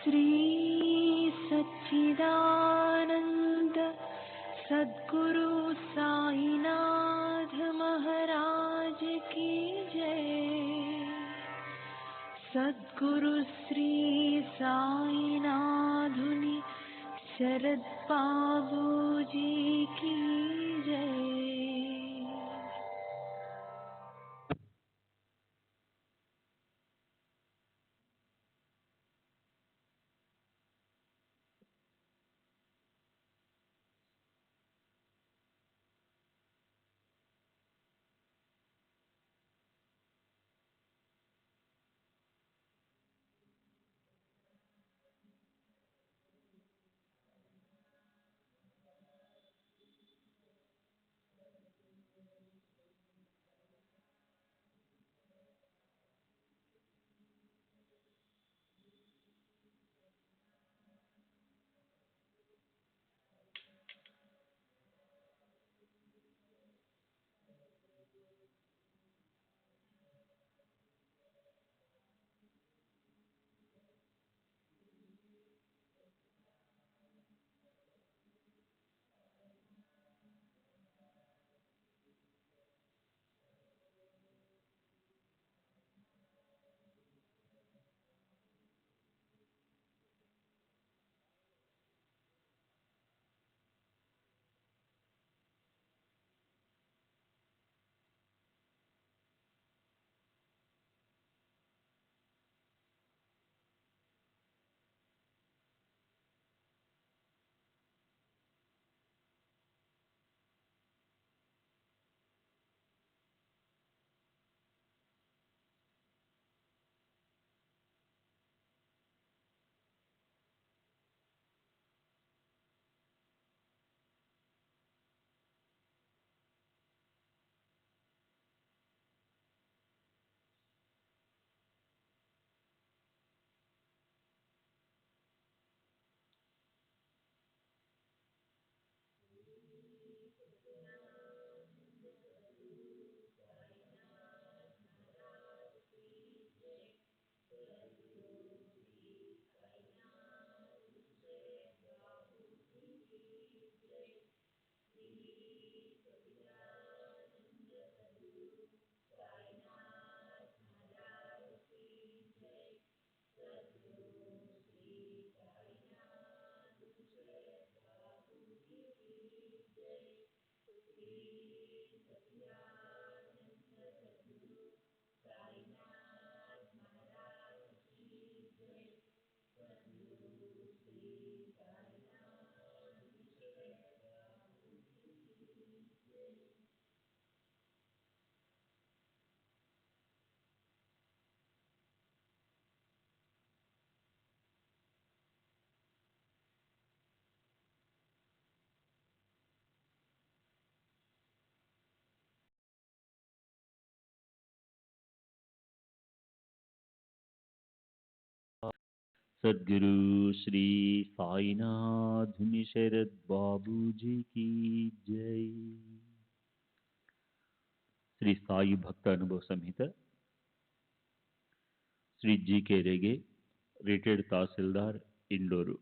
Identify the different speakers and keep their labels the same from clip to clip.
Speaker 1: श्री सच्चिदानंद सद्गुरु साईनाथ महाराज की जय। सद्गुरु श्री साईनाथुनि शरद बाबूजी की जय।
Speaker 2: सद्गुरु श्री साईनाथ शरद बाबूजी की जय। శ్రీ సాయి భక్త అనుభవ సంహిత, శ్రీ జీకే రేగే, రిటైర్డ్ తహసీల్దార్, ఇండోరు.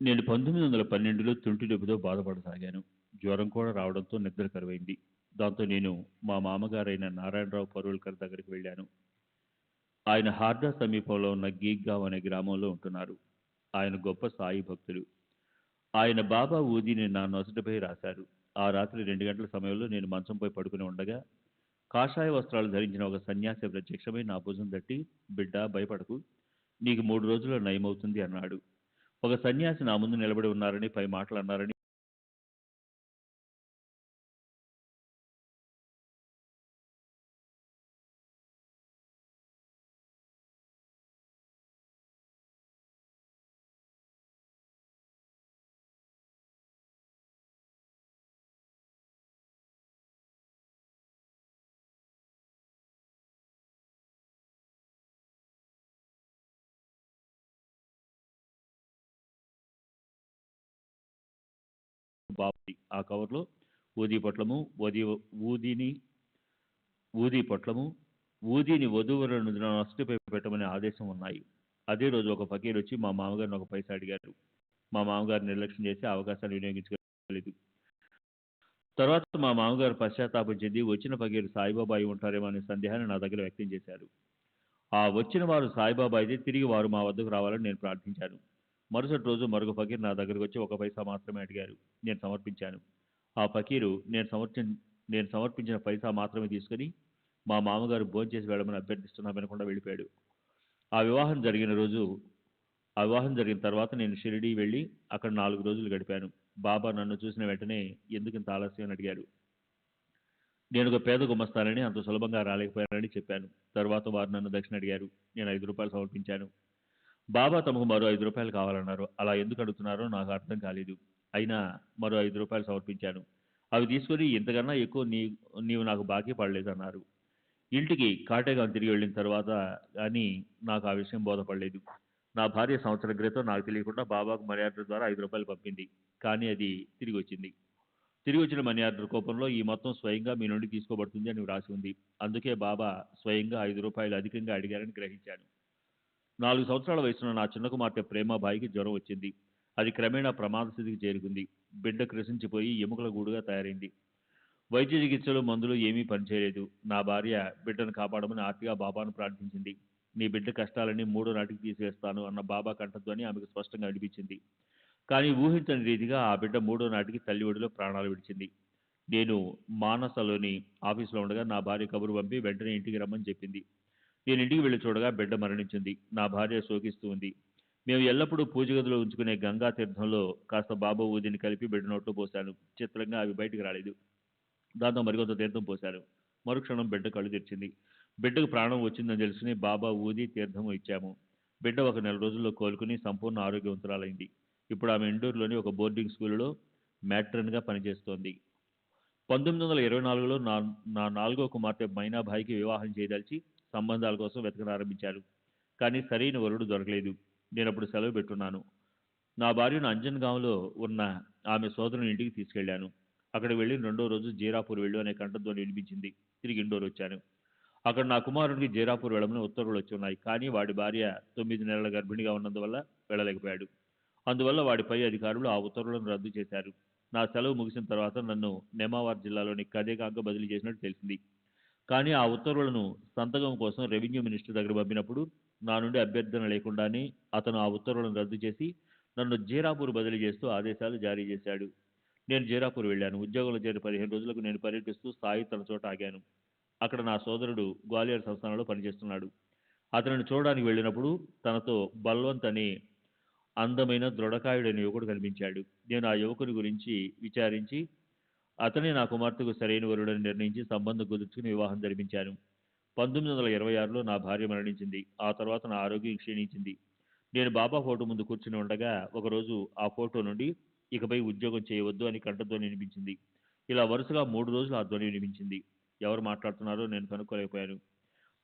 Speaker 2: నేను 1912లో తుంటి నొప్పితో బాధపడసాగాను. జ్వరం కూడా రావడంతో నిద్ర కరువైంది. దాంతో నేను మా మామగారైన నారాయణరావు పరువల్కర్ దగ్గరికి వెళ్ళాను. ఆయన హార్దా సమీపంలో ఉన్న గీగ్గావ్ అనే గ్రామంలో ఉంటున్నారు. ఆయన గొప్ప సాయి భక్తుడు. ఆయన బాబా ఊదిని నా నొసటిపై రాశారు. ఆ రాత్రి 2 గంటల సమయంలో నేను మంచంపై పడుకుని ఉండగా కాషాయ వస్త్రాలు ధరించిన ఒక సన్యాసి ప్రత్యక్షమై నా భుజం తట్టి, బిడ్డ భయపడకు, నీకు 3 రోజుల్లో నయమవుతుంది అన్నాడు. ఒక సన్యాసి నా ముందు నిలబడి ఉన్నారని, పై మాటలు అన్నారని బాబు ఆ కవర్లో ఊదీ పొట్లము, ఊదీ పొట్లము, ఊదీని వధూవరుల నొసటిపై పెట్టమనే ఆదేశం ఉన్నాయి. అదే రోజు ఒక ఫకీర్ వచ్చి మా మామగారిని ఒక పైసా అడిగారు. మా మామగారు నిర్లక్ష్యం చేసి ఆ అవకాశాన్ని వినియోగించుకోలేదు. తర్వాత మా మామగారు పశ్చాత్తాపం చెంది వచ్చిన ఫకీర్ సాయిబాబా అయి ఉంటారేమో అనే సందేహాన్ని నా దగ్గర వ్యక్తం చేశారు. ఆ వచ్చిన వారు సాయిబాబా అయితే తిరిగి వారు మా వద్దకు రావాలని నేను ప్రార్థించాను. మరుసటి రోజు మరొక ఫకీర్ నా దగ్గరకు వచ్చి ఒక పైసా మాత్రమే అడిగారు. నేను సమర్పించాను. ఆ ఫకీరు నేను సమర్పించిన పైసా మాత్రమే తీసుకుని మా మామగారు భోంచేసి వెళ్ళమని అభ్యర్థిస్తున్నా వినకుండా వెళ్ళిపోయాడు. ఆ వివాహం జరిగిన రోజు ఆ వివాహం జరిగిన తర్వాత నేను షిరిడీ వెళ్ళి అక్కడ 4 రోజులు గడిపాను. బాబా నన్ను చూసిన వెంటనే ఎందుకు ఇంత ఆలస్యం అని అడిగారు. నేను ఒక పేద గుమస్తానని అంత సులభంగా రాలేకపోయానని చెప్పాను. తర్వాత వారు నన్ను దక్షిణ అడిగారు. నేను 5 రూపాయలు సమర్పించాను. బాబా తమకు మరో 5 రూపాయలు కావాలన్నారు. అలా ఎందుకు అడుగుతున్నారో నాకు అర్థం కాలేదు. అయినా మరో 5 రూపాయలు సమర్పించాను. అవి తీసుకుని ఇంతకన్నా ఎక్కువ నీవు నాకు బాకీ పడలేదన్నారు. ఇంటికి కాటేగాం తిరిగి వెళ్ళిన తర్వాత కానీ నాకు ఆ విషయం బోధపడలేదు. నా భార్య సంవత్సరం క్రితం నాకు తెలియకుండా బాబాకు మనీ ఆర్డర్ ద్వారా 5 రూపాయలు పంపింది. కానీ అది తిరిగి వచ్చింది. తిరిగి వచ్చిన మనీ ఆర్డర్ కోపంలో ఈ మొత్తం స్వయంగా మీ నుండి తీసుకోబడుతుంది అని వ్రాసి ఉంది. అందుకే బాబా స్వయంగా 5 రూపాయలు అధికంగా అడిగారని గ్రహించాను. 4 సంవత్సరాల వయసున్న నా చిన్న కుమార్తె ప్రేమాబాయికి జ్వరం వచ్చింది. అది క్రమేణా ప్రమాద స్థితికి చేరుకుంది. బిడ్డ కృషించిపోయి ఎముకల గూడుగా తయారైంది. వైద్య చికిత్సలు మందులు ఏమీ పనిచేయలేదు. నా భార్య బిడ్డను కాపాడమని ఆర్తిగా బాబాను ప్రార్థించింది. నీ బిడ్డ కష్టాలని 3వ నాటికి తీసివేస్తాను అన్న బాబా కంఠధ్వని ఆమెకు స్పష్టంగా అనిపించింది. కానీ ఊహించని రీతిగా ఆ బిడ్డ 3వ నాటికి తల్లి ఒడిలో ప్రాణాలు విడిచింది. నేను మానసలోని ఆఫీసులో ఉండగా నా భార్య కబురు పంపి వెంటనే ఇంటికి రమ్మని చెప్పింది. నేను ఇంటికి వెళ్లి చూడగా బిడ్డ మరణించింది. నా భార్య శోకిస్తూ ఉంది. మేము ఎల్లప్పుడూ పూజ గదిలో ఉంచుకునే గంగా తీర్థంలో కాస్త బాబా ఊదిని కలిపి బిడ్డ నోట్లో పోశాను. చిత్రంగా అవి బయటికి రాలేదు. దాంతో మరికొంత తీర్థం పోశారు. మరుక్షణం బిడ్డ కళ్ళు తెరిచింది. బిడ్డకు ప్రాణం వచ్చిందని తెలుసుకుని బాబా ఊది తీర్థము ఇచ్చాము. బిడ్డ ఒక నెల రోజుల్లో కోలుకుని సంపూర్ణ ఆరోగ్యవంతురాలైంది. ఇప్పుడు ఆమె ఇండోర్లోని ఒక బోర్డింగ్ స్కూలులో మ్యాట్రన్గా పనిచేస్తోంది. 1924లో నా 4వ కుమార్తె మైనాభాయికి వివాహం చేయదలిచి సంబంధాల కోసం వెతకనారంభించారు. కానీ సరైన వరుడు దొరకలేదు. నేనప్పుడు సెలవు పెట్టున్నాను. నా భార్యను అంజన్గాంలో ఉన్న ఆమె సోదరుని ఇంటికి తీసుకెళ్లాను. అక్కడ వెళ్ళి 2వ రోజు జీరాపూర్ వెళ్ళు అనే కంఠధ్వని వినిపించింది. తిరిగి ఇండోర్ వచ్చాను. అక్కడ నా కుమారుడికి జీరాపూర్ వెళ్ళమని ఉత్తర్వులు వచ్చి ఉన్నాయి. కానీ వాడి భార్య 9 నెలల గర్భిణిగా ఉన్నందువల్ల వెళ్ళలేకపోయాడు. అందువల్ల వాడి పై అధికారులు ఆ ఉత్తర్వులను రద్దు చేశారు. నా సెలవు ముగిసిన తర్వాత నన్ను నెమావార్ జిల్లాలోని కదేగాంకు బదిలీ చేసినట్టు తెలిసింది. కానీ ఆ ఉత్తర్వులను సంతకం కోసం రెవెన్యూ మినిస్టర్ దగ్గర పంపినప్పుడు నా నుండి అభ్యర్థన లేకుండానే అతను ఆ ఉత్తర్వులను రద్దు చేసి నన్ను జీరాపూర్ బదిలీ చేస్తూ ఆదేశాలు జారీ చేశాడు. నేను జీరాపూర్ వెళ్ళాను. ఉద్యోగంలో చేరి 15 రోజులకు నేను పర్యటిస్తూ సాయి తన చోట ఆగాను. అక్కడ నా సోదరుడు గ్వాలియర్ సంస్థానంలో పనిచేస్తున్నాడు. అతనిని చూడడానికి వెళ్ళినప్పుడు తనతో బల్వంత్ అనే అందమైన దృఢకాయుడైన యువకుడు కనిపించాడు. నేను ఆ యువకుని గురించి విచారించి అతనే నా కుమార్తెకు సరైన వరుడని నిర్ణయించి సంబంధం కుదుర్చుకుని వివాహం జరిపించాను. 1926లో నా భార్య మరణించింది. ఆ తర్వాత నా ఆరోగ్యం క్షీణించింది. నేను బాబా ఫోటో ముందు కూర్చుని ఉండగా ఒకరోజు ఆ ఫోటో నుండి ఇకపై ఉద్యోగం చేయవద్దు అని కంఠధ్వని వినిపించింది. ఇలా వరుసగా 3 రోజులు ఆ ధ్వని వినిపించింది. ఎవరు మాట్లాడుతున్నారో నేను కనుక్కోలేకపోయాను.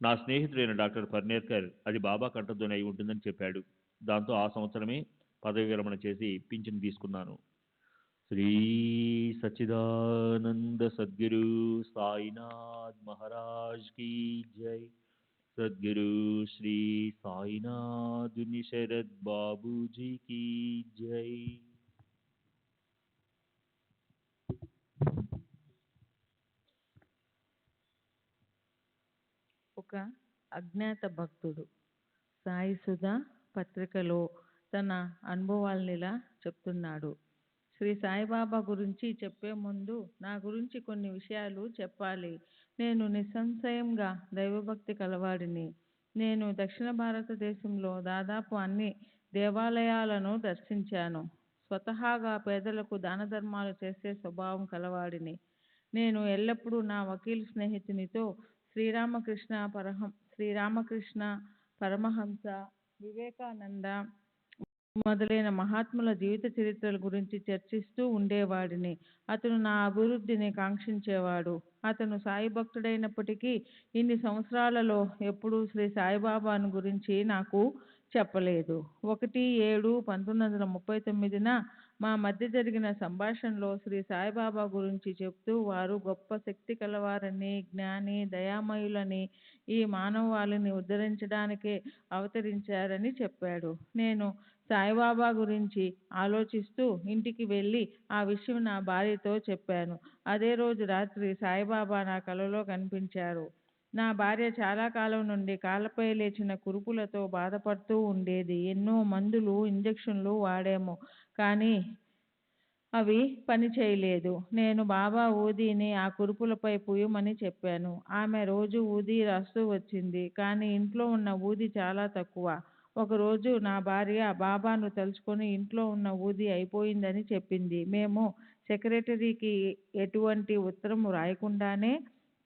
Speaker 2: నా స్నేహితుడైన డాక్టర్ పర్నేర్కర్ అది బాబా కంఠధ్వని అయి ఉంటుందని చెప్పాడు. దాంతో ఆ సంవత్సరమే పదవి విరమణ చేసి పింఛను తీసుకున్నాను. శ్రీ సచ్చిదానంద సద్గురు సాయినాథ్ మహారాజ్ కీ జై. సద్గురు శ్రీ సాయినాథ్ శరద్ బాబూజీ కీ జై.
Speaker 3: ఒక అజ్ఞాత భక్తుడు సాయి సుధా పత్రికలో తన అనుభవాలను ఇలా చెప్తున్నాడు. శ్రీ సాయిబాబా గురించి చెప్పే ముందు నా గురించి కొన్ని విషయాలు చెప్పాలి. నేను నిస్సంశయంగా దైవభక్తి కలవాడిని. నేను దక్షిణ భారతదేశంలో దాదాపు అన్ని దేవాలయాలను దర్శించాను. స్వతహాగా పేదలకు దాన ధర్మాలు చేసే స్వభావం కలవాడిని. నేను ఎల్లప్పుడూ నా వకీలు స్నేహితునితో శ్రీరామకృష్ణ పరమహంస, వివేకానంద మొదలైన మహాత్ముల జీవిత చరిత్రల గురించి చర్చిస్తూ ఉండేవాడిని. అతను నా అభివృద్ధిని కాంక్షించేవాడు. అతను సాయి భక్తుడైనప్పటికీ ఇన్ని సంవత్సరాలలో ఎప్పుడూ శ్రీ సాయిబాబాను గురించి నాకు చెప్పలేదు. 1/7/1939న మా మధ్య జరిగిన సంభాషణలో శ్రీ సాయిబాబా గురించి చెప్తూ వారు గొప్ప శక్తి కలవారని, జ్ఞాని, దయామయులని, ఈ మానవాళిని ఉద్ధరించడానికే అవతరించారని చెప్పాడు. నేను సాయిబాబా గురించి ఆలోచిస్తూ ఇంటికి వెళ్ళి ఆ విషయం నా భార్యతో చెప్పాను. అదే రోజు రాత్రి సాయిబాబా నా కలలో కనిపించారు. నా భార్య చాలా కాలం నుండి కాళ్ళపై లేచిన కురుపులతో బాధపడుతూ ఉండేది. ఎన్నో మందులు, ఇంజెక్షన్లు వాడాము, కానీ అవి పని చేయలేదు. నేను బాబా ఊదీని ఆ కురుపులపై పూయమని చెప్పాను. ఆమె రోజు ఊదీ రాస్తూ వచ్చింది, కానీ ఇంట్లో ఉన్న ఊదీ చాలా తక్కువ. ఒకరోజు నా భార్య బాబాను తలుచుకొని ఇంట్లో ఉన్న ఊదీ అయిపోయిందని చెప్పింది. మేము సెక్రటరీకి ఎటువంటి ఉత్తరం రాయకుండానే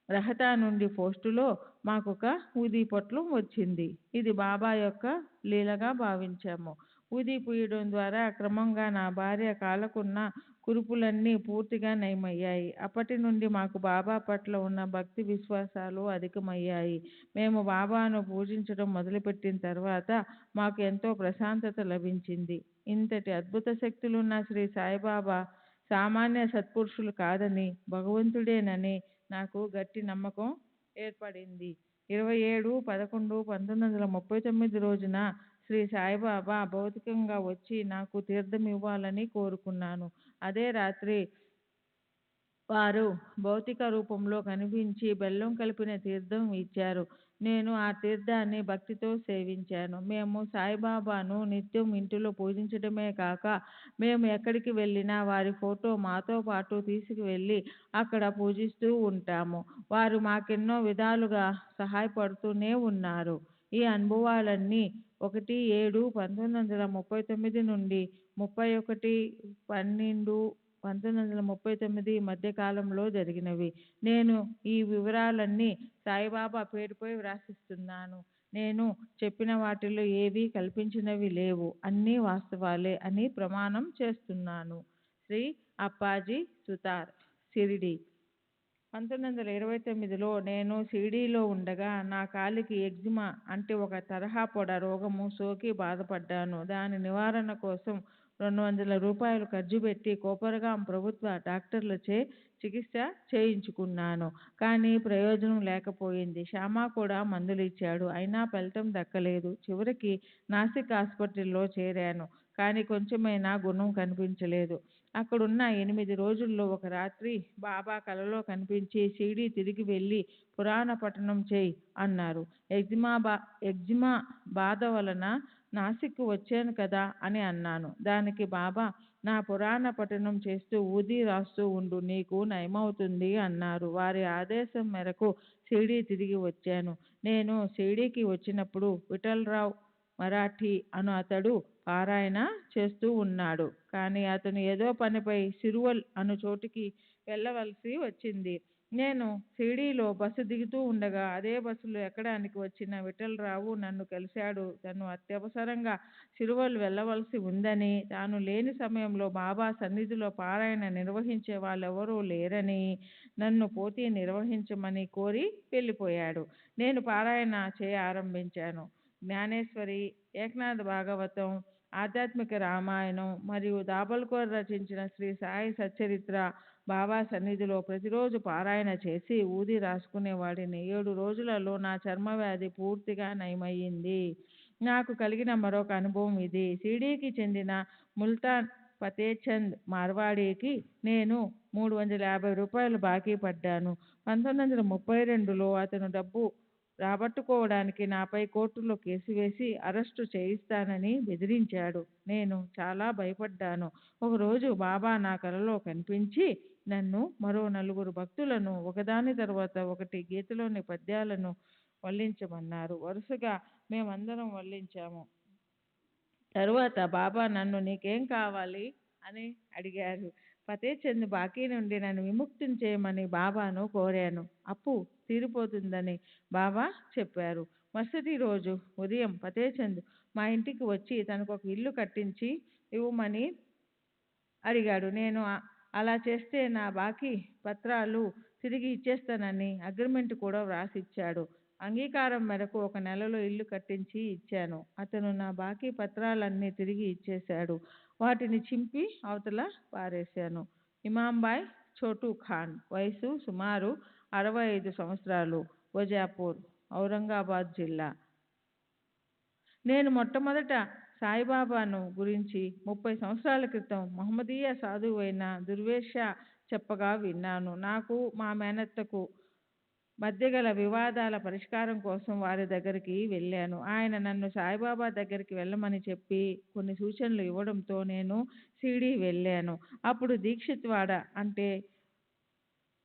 Speaker 3: రహతా నుండి పోస్టులో మాకొక ఊదీ పొట్లం వచ్చింది. ఇది బాబా యొక్క లీలగా భావించాము. ఊదీ పూయడం ద్వారా క్రమంగా నా భార్య కాళ్ళకున్న కురుపులన్నీ పూర్తిగా నయమయ్యాయి. అప్పటి నుండి మాకు బాబా పట్ల ఉన్న భక్తి విశ్వాసాలు అధికమయ్యాయి. మేము బాబాను పూజించడం మొదలుపెట్టిన తర్వాత మాకు ఎంతో ప్రశాంతత లభించింది. ఇంతటి అద్భుత శక్తులున్న శ్రీ సాయిబాబా సామాన్య సత్పురుషులు కాదని, భగవంతుడేనని నాకు గట్టి నమ్మకం ఏర్పడింది. 27/11/1939 రోజున శ్రీ సాయిబాబా భౌతికంగా వచ్చి నాకు తీర్థం ఇవ్వాలని కోరుకున్నాను. అదే రాత్రి వారు భౌతిక రూపంలో కనిపించి బెల్లం కలిపిన తీర్థం ఇచ్చారు. నేను ఆ తీర్థాన్ని భక్తితో సేవించాను. మేము సాయిబాబాను నిత్యం ఇంటిలో పూజించడమే కాక, మేము ఎక్కడికి వెళ్ళినా వారి ఫోటో మాతో పాటు తీసుకువెళ్ళి అక్కడ పూజిస్తూ ఉంటాము. వారు మాకెన్నో విధాలుగా సహాయపడుతూనే ఉన్నారు. ఈ అనుభవాలన్నీ 1/7/1939 నుండి 31/12/1939 మధ్యకాలంలో జరిగినవి. నేను ఈ వివరాలన్నీ సాయిబాబా పేరుపై వ్రాసిస్తున్నాను. నేను చెప్పిన వాటిలో ఏవీ కల్పించినవి లేవు, అన్నీ వాస్తవాలే అని ప్రమాణం చేస్తున్నాను. శ్రీ అప్పాజీ సుతార్, షిరిడి. 1929లో నేను షిరిడీలో ఉండగా నా కాలికి ఎగ్జిమా అంటే ఒక తరహా పొడ రోగము సోకి బాధపడ్డాను. దాని నివారణ కోసం 200 రూపాయలు ఖర్చు పెట్టి కోపరగాం ప్రభుత్వ డాక్టర్లచే చికిత్స చేయించుకున్నాను. కానీ ప్రయోజనం లేకపోయింది. శ్యామా కూడా మందులు ఇచ్చాడు, అయినా ఫలితం దక్కలేదు. చివరికి నాసిక్ హాస్పిటల్లో చేరాను, కానీ కొంచెమైనా గుణం కనిపించలేదు. అక్కడున్న 8 రోజుల్లో ఒక రాత్రి బాబా కలలో కనిపించి షిరిడీ తిరిగి వెళ్ళి పురాణ పఠనం చేయి అన్నారు. ఎగ్జిమా బాధ వలన నాసిక్ వచ్చాను కదా అని అన్నాను. దానికి బాబా, నా పురాణ పఠనం చేస్తూ ఊదీ రాస్తూ ఉండు, నీకు నయమవుతుంది అన్నారు. వారి ఆదేశం మేరకు షిరిడీ తిరిగి వచ్చాను. నేను షిరిడీకి వచ్చినప్పుడు విఠలరావు మరాఠీ అను అతడు పారాయణ చేస్తూ ఉన్నాడు. కానీ అతను ఏదో పనిపై సిరువల్ అను చోటికి వెళ్ళవలసి వచ్చింది. నేను షిరిడీలో బస్సు దిగుతూ ఉండగా అదే బస్సులో ఎక్కడానికి వచ్చిన విఠలరావు నన్ను కలిశాడు. తను అత్యవసరంగా సిరువల్ వెళ్ళవలసి ఉందని, తాను లేని సమయంలో బాబా సన్నిధిలో పారాయణ నిర్వహించే వాళ్ళెవరూ లేరని, నన్ను పోటీ నిర్వహించమని కోరి వెళ్ళిపోయాడు. నేను పారాయణ చేయ ఆరంభించాను. జ్ఞానేశ్వరి, ఏకనాథ భాగవతం, ఆధ్యాత్మిక రామాయణం మరియు దాబల్కర్ రచించిన శ్రీ సాయి సచ్చరిత్ర బాబా సన్నిధిలో ప్రతిరోజు పారాయణ చేసి ఊది రాసుకునేవాడిని. 7 రోజులలో నా చర్మవ్యాధి పూర్తిగా నయమయ్యింది. నాకు కలిగిన మరొక అనుభవం ఇది. షిరిడీకి చెందిన ముల్తాన్ ఫతేచంద్ మార్వాడీకి నేను 350 రూపాయలు బాకీ పడ్డాను. 1932లో అతను డబ్బు రాబట్టుకోవడానికి నాపై కోర్టులో కేసు వేసి అరెస్టు చేయిస్తానని బెదిరించాడు. నేను చాలా భయపడ్డాను. ఒకరోజు బాబా నా కలలో కనిపించి నన్ను, మరో 4 భక్తులను ఒకదాని తర్వాత ఒకటి గీతలోని పద్యాలను వల్లించమన్నారు. వరుసగా మేమందరం వల్లించాము. తరువాత బాబా నన్ను, నీకేం కావాలి అని అడిగారు. ఫతేచంద్ బాకీ నుండి నన్ను విముక్తిని చేయమని బాబాను కోరాను. అప్పు తీరిపోతుందని బాబా చెప్పారు. మరుసటి రోజు ఉదయం ఫతేచంద్ మా ఇంటికి వచ్చి తనకు ఒక ఇల్లు కట్టించి ఇవ్వమని అడిగాడు. నేను అలా చేస్తే నా బాకీ పత్రాలు తిరిగి ఇచ్చేస్తానని అగ్రిమెంట్ కూడా వ్రాసిచ్చాడు. అంగీకారం మేరకు 1 నెలలో ఇల్లు కట్టించి ఇచ్చాను. అతను నా బాకీ పత్రాలన్నీ తిరిగి ఇచ్చేశాడు. వాటిని చింపి అవతల పారేశాను. ఇమాంబాయ్ ఛోటూ ఖాన్, వయసు సుమారు 65 సంవత్సరాలు, వజాపూర్, ఔరంగాబాద్ జిల్లా. నేను మొట్టమొదట సాయిబాబాను గురించి 30 సంవత్సరాల క్రితం మహమ్మదీయ సాధువైన దుర్వేష చెప్పగా విన్నాను. నాకు మా మేనత్తకు మధ్య గల వివాదాల పరిష్కారం కోసం వారి దగ్గరికి వెళ్ళాను. ఆయన నన్ను సాయిబాబా దగ్గరికి వెళ్ళమని చెప్పి కొన్ని సూచనలు ఇవ్వడంతో నేను షిరిడీ వెళ్ళాను. అప్పుడు దీక్షిత్ వాడ అంటే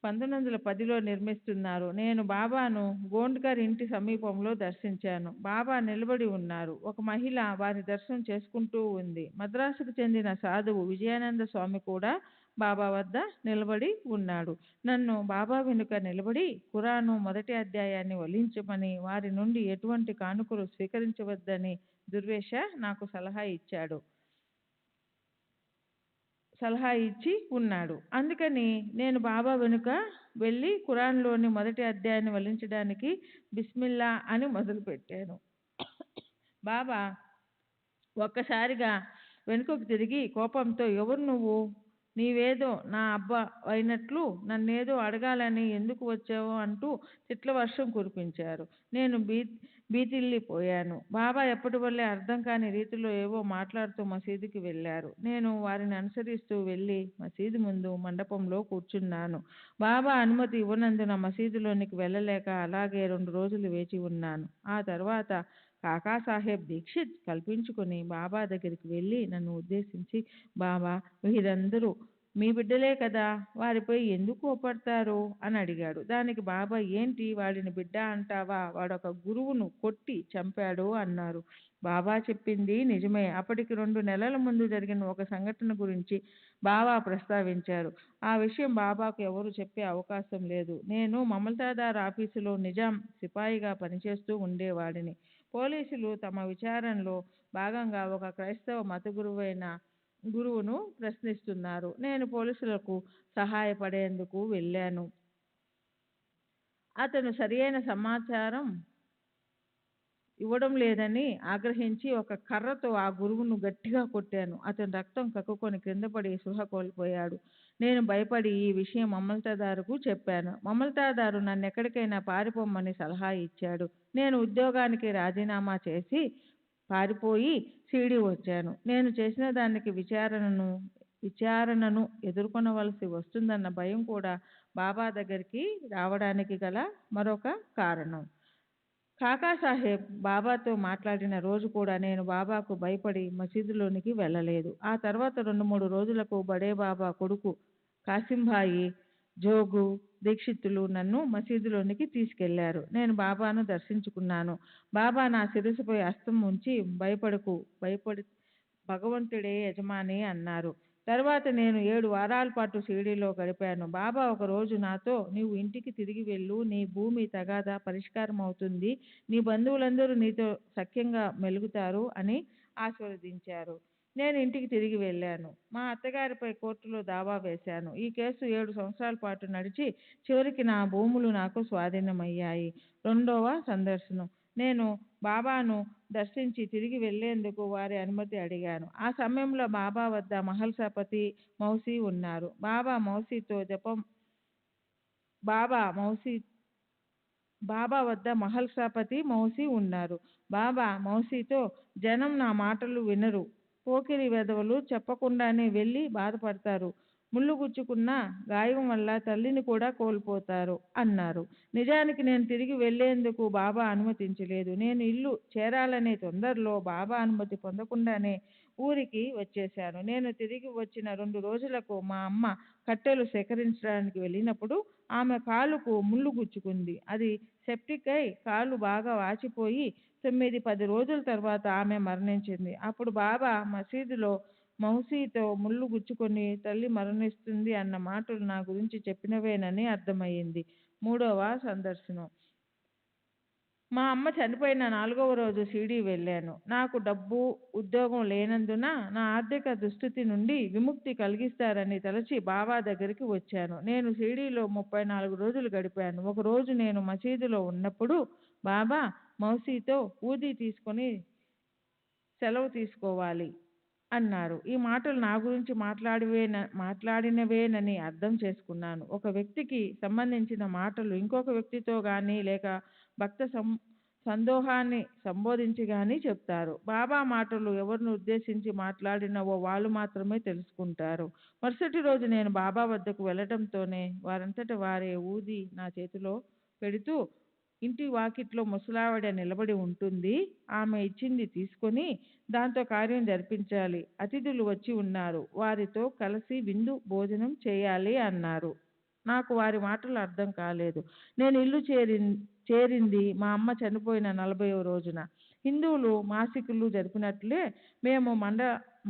Speaker 3: 1910లో నిర్మిస్తున్నారు. నేను బాబాను గోండ్కర్ ఇంటి సమీపంలో దర్శించాను. బాబా నిలబడి ఉన్నారు. ఒక మహిళ వారి దర్శనం చేసుకుంటూ ఉంది. మద్రాసుకు చెందిన సాధువు విజయానంద స్వామి కూడా బాబా వద్ద నిలబడి ఉన్నాడు. నన్ను బాబా వెనుక నిలబడి ఖురాను మొదటి అధ్యాయాన్ని వల్లించమని, వారి నుండి ఎటువంటి కానుకలు స్వీకరించవద్దని దుర్వేష నాకు సలహా ఇచ్చి ఉన్నాడు. అందుకని నేను బాబా వెనుక వెళ్ళి ఖురాన్లోని మొదటి అధ్యాయాన్ని వల్లించడానికి బిస్మిల్లా అని మొదలుపెట్టాను. బాబా ఒక్కసారిగా వెనుకకు తిరిగి కోపంతో, ఎవరు నువ్వు? నీవేదో నా అబ్బా అయినట్లు నన్నేదో అడగాలని ఎందుకు వచ్చావు అంటూ తిట్ల వర్షం కురిపించారు. నేను బీతిల్లిపోయాను. బాబా ఎప్పటి వల్లే అర్థం కాని రీతిలో ఏవో మాట్లాడుతూ మసీదుకి వెళ్ళారు. నేను వారిని అనుసరిస్తూ వెళ్ళి మసీదు ముందు మండపంలో కూర్చున్నాను. బాబా అనుమతి ఇవ్వనందున మసీదులోనికి వెళ్ళలేక అలాగే 2 రోజులు వేచి ఉన్నాను. ఆ తర్వాత కాకాసాహెబ్ దీక్షిత్ కల్పించుకొని బాబా దగ్గరికి వెళ్ళి నన్ను ఉద్దేశించి, బాబా, వీరందరూ మీ బిడ్డలే కదా, వారిపై ఎందుకు కోపడతారు అని అడిగాడు. దానికి బాబా, ఏంటి వాడిని బిడ్డ అంటావా, వాడొక గురువును కొట్టి చంపాడు అన్నారు. బాబా చెప్పింది నిజమే. అప్పటికి 2 నెలల ముందు జరిగిన ఒక సంఘటన గురించి బాబా ప్రస్తావించారు. ఆ విషయం బాబాకు ఎవరు చెప్పే అవకాశం లేదు. నేను మమల్తాదార్ ఆఫీసులో నిజాం సిపాయిగా పనిచేస్తూ ఉండేవాడిని. పోలీసులు తమ విచారణలో భాగంగా ఒక క్రైస్తవ మత గురువును ప్రశ్నిస్తున్నారు. నేను పోలీసులకు సహాయపడేందుకు వెళ్ళాను. అతను సరియైన సమాచారం ఇవ్వడం లేదని ఆగ్రహించి ఒక కర్రతో ఆ గురువును గట్టిగా కొట్టాను. అతను రక్తం కక్కుకొని క్రిందపడి స్పృహ కోల్పోయాడు. నేను భయపడి ఈ విషయం మమల్తాదారుకు చెప్పాను. మమల్తాదారు నన్ను ఎక్కడికైనా పారిపోమ్మని సలహా ఇచ్చాడు. నేను ఉద్యోగానికి రాజీనామా చేసి పారిపోయి షిరిడీ వచ్చాను. నేను చేసిన దానికి విచారణను ఎదుర్కొనవలసి వస్తుందన్న భయం కూడా బాబా దగ్గరికి రావడానికి గల మరొక కారణం. కాకాసాహెబ్ బాబాతో మాట్లాడిన రోజు కూడా నేను బాబాకు భయపడి మసీదులోనికి వెళ్ళలేదు. ఆ తర్వాత 2-3 రోజులకు బడే బాబా కొడుకు కాసింభాయి, జోగు దీక్షితులు నన్ను మసీదులోనికి తీసుకెళ్లారు. నేను బాబాను దర్శించుకున్నాను. బాబా నా శిరస్సుపై హస్తం ఉంచి, భయపడి భగవంతుడే యజమాని అన్నారు. తర్వాత నేను 7 వారాల పాటు షిరిడీలో గడిపాను. బాబా ఒకరోజు నాతో, నీవు ఇంటికి తిరిగి వెళ్ళు, నీ భూమి తగాదా పరిష్కారం అవుతుంది, నీ బంధువులందరూ నీతో సఖ్యంగా మెలుగుతారు అని ఆశీర్వదించారు. నేను ఇంటికి తిరిగి వెళ్ళాను. మా అత్తగారిపై కోర్టులో దావా వేశాను. ఈ కేసు 7 సంవత్సరాల పాటు నడిచి చివరికి నా భూములు నాకు స్వాధీనమయ్యాయి. 2వ సందర్శనం. నేను బాబాను దర్శించి తిరిగి వెళ్లేందుకు వారి అనుమతి అడిగాను. ఆ సమయంలో బాబా వద్ద మహల్సాపతి మౌసి ఉన్నారు. బాబా వద్ద మహల్సాపతి మౌసి ఉన్నారు. బాబా మౌసితో, జనం నా మాటలు వినరు, పోకిరి వెధవలు చెప్పకుండానే వెళ్ళి బాధపడతారు, ముళ్ళు గుచ్చుకున్న గాయం వల్ల తల్లిని కూడా కోల్పోతారు అన్నారు. నిజానికి నేను తిరిగి వెళ్లేందుకు బాబా అనుమతించలేదు. నేను ఇల్లు చేరాలనే తొందరలో బాబా అనుమతి పొందకుండానే ఊరికి వచ్చేశాను. నేను తిరిగి వచ్చిన 2 రోజులకు మా అమ్మ కట్టెలు సేకరించడానికి వెళ్ళినప్పుడు ఆమె కాలుకు ముళ్ళు గుచ్చుకుంది. అది సెప్టిక్ అయి కాలు బాగా వాచిపోయి 9-10 రోజుల తర్వాత ఆమె మరణించింది. అప్పుడు బాబా మసీదులో మౌసితో ముళ్ళు గుచ్చుకొని తల్లి మరణిస్తుంది అన్న మాటలు నా గురించి చెప్పినవేనని అర్థమయ్యింది. 3వ సందర్శనం. మా అమ్మ చనిపోయిన 4వ రోజు షిరిడీ వెళ్ళాను. నాకు డబ్బు, ఉద్యోగం లేనందున నా ఆర్థిక దుస్థితి నుండి విముక్తి కలిగిస్తారని తలచి బాబా దగ్గరికి వచ్చాను. నేను షిరిడీలో 34 రోజులు గడిపాను. ఒకరోజు నేను మసీదులో ఉన్నప్పుడు బాబా మౌసీతో ఊది తీసుకొని సెలవు తీసుకోవాలి అన్నారు. ఈ మాటలు నా గురించి మాట్లాడినవేనని అర్థం చేసుకున్నాను. ఒక వ్యక్తికి సంబంధించిన మాటలు ఇంకొక వ్యక్తితో కానీ లేక భక్త సందోహాన్ని సంబోధించి కానీ చెప్తారు. బాబా మాటలు ఎవరిని ఉద్దేశించి మాట్లాడినవో వాళ్ళు మాత్రమే తెలుసుకుంటారు. మరుసటి రోజు నేను బాబా వద్దకు వెళ్ళటంతోనే వారంతట వారే ఊది నా చేతిలో పెడుతూ, ఇంటి వాకిట్లో ముసలావిడ నిలబడి ఉంటుంది, ఆమె ఇచ్చింది తీసుకొని దాంతో కార్యం జరిపించాలి, అతిథులు వచ్చి ఉన్నారు, వారితో కలిసి విందు భోజనం చేయాలి అన్నారు. నాకు వారి మాటలు అర్థం కాలేదు. నేను ఇల్లు చేరింది మా అమ్మ చనిపోయిన 40వ రోజున. హిందువులు మాసికులు జరిపినట్లే మేము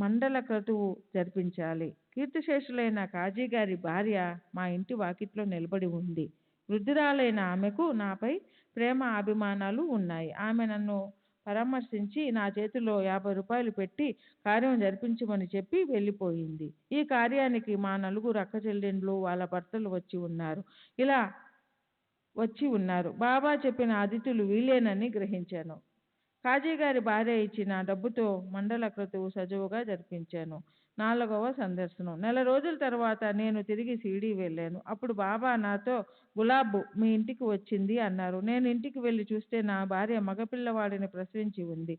Speaker 3: మండల క్రతువు జరిపించాలి. కీర్తిశేషులైన కాజీ గారి భార్య మా ఇంటి వాకిట్లో నిలబడి ఉంది. వృద్ధురాలైన ఆమెకు నాపై ప్రేమ అభిమానాలు ఉన్నాయి. ఆమె నన్ను పరామర్శించి నా చేతిలో 50 రూపాయలు పెట్టి కార్యం జరిపించమని చెప్పి వెళ్ళిపోయింది. ఈ కార్యానికి మా 4 అక్క చెల్లెండ్లు వాళ్ళ భర్తలు వచ్చి ఉన్నారు. బాబా చెప్పిన అతిథులు వీళ్ళేనని గ్రహించాను. కాజీ గారి భార్య ఇచ్చిన డబ్బుతో మండల క్రతువు సజావుగా జరిపించాను. 4వ సందర్శనం. నెల రోజుల తర్వాత నేను తిరిగి షిరిడీ వెళ్ళాను. అప్పుడు బాబా నాతో గులాబ్ మీ ఇంటికి వచ్చింది అన్నారు. నేను ఇంటికి వెళ్ళి చూస్తే నా భార్య మగపిల్లవాడిని ప్రసవించి ఉంది.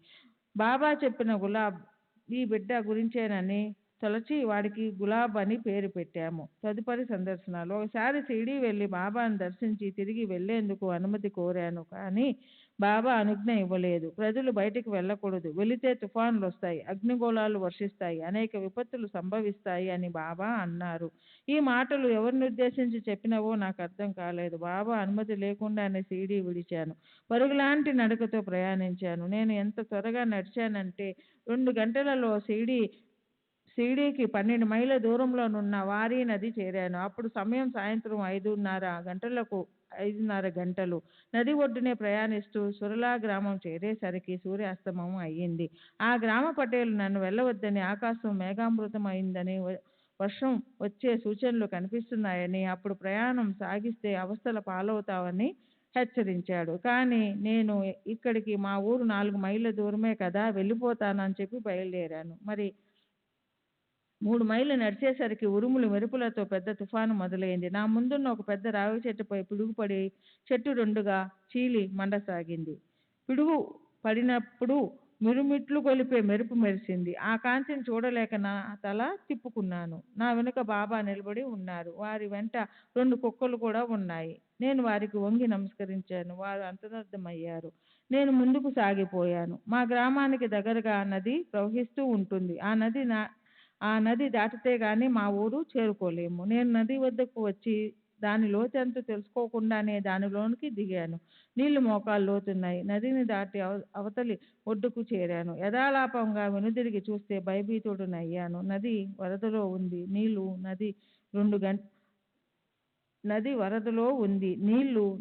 Speaker 3: బాబా చెప్పిన గులాబ్ ఈ బిడ్డ గురించేనని తలచి వాడికి గులాబ్ అని పేరు పెట్టాము. తదుపరి సందర్శనాలు. ఒకసారి షిరిడీ వెళ్ళి బాబాను దర్శించి తిరిగి వెళ్లేందుకు అనుమతి కోరాను, కానీ బాబా అనుజ్ఞ ఇవ్వలేదు. ప్రజలు బయటికి వెళ్ళకూడదు, వెళితే తుఫాన్లు వస్తాయి, అగ్నిగోళాలు వర్షిస్తాయి, అనేక విపత్తులు సంభవిస్తాయి అని బాబా అన్నారు. ఈ మాటలు ఎవరిని ఉద్దేశించి చెప్పినవో నాకు అర్థం కాలేదు. బాబా అనుమతి లేకుండానే షిరిడీ విడిచాను. పరుగులాంటి నడకతో ప్రయాణించాను. నేను ఎంత త్వరగా నడిచానంటే 2 గంటలలో షిరిడీకి 12 మైళ్ళ దూరంలోనున్న వారీ నది చేరాను. అప్పుడు సమయం సాయంత్రం 5:30 గంటలు. నది ఒడ్డునే ప్రయాణిస్తూ సురలా గ్రామం చేరేసరికి సూర్యాస్తమం అయ్యింది. ఆ గ్రామ పటేలు నన్ను వెళ్ళవద్దని, ఆకాశం మేఘామృతం అయిందని, వర్షం వచ్చే సూచనలు కనిపిస్తున్నాయని, అప్పుడు ప్రయాణం సాగిస్తే అవస్థల పాలవుతావని హెచ్చరించాడు. కానీ నేను ఇక్కడికి మా ఊరు 4 మైళ్ళ దూరమే కదా, వెళ్ళిపోతానని చెప్పి బయలుదేరాను. మరి 3 మైళ్ళు నడిచేసరికి ఉరుములు మెరుపులతో పెద్ద తుఫాను మొదలైంది. నా ముందున్న ఒక పెద్ద రావి చెట్టుపై పిడుగుపడి చెట్టు 2గా చీలి మండసాగింది. పిడుగు పడినప్పుడు మిరుమిట్లు కొలిపే మెరుపు మెరిసింది. ఆ కాంతిని చూడలేక నా తల తిప్పుకున్నాను. నా వెనుక బాబా నిలబడి ఉన్నారు. వారి వెంట 2 కుక్కలు కూడా ఉన్నాయి. నేను వారికి వంగి నమస్కరించాను. వారు అంతర్ధానమయ్యారు. నేను ముందుకు సాగిపోయాను. మా గ్రామానికి దగ్గరగా నది ప్రవహిస్తూ ఉంటుంది. ఆ నది దాటితే గాని మా ఊరు చేరుకోలేము. నేను నది వద్దకు వచ్చి దాని లోతెంతో తెలుసుకోకుండానే దానిలోనికి దిగాను. నీళ్లు మోకాలు లోతున్నాయి. నదిని దాటి అవతలి ఒడ్డుకు చేరాను. యథాలాపంగా వెనుదిరిగి చూస్తే భయభీతుడనయ్యాను. నది వరదలో ఉంది. నీళ్లు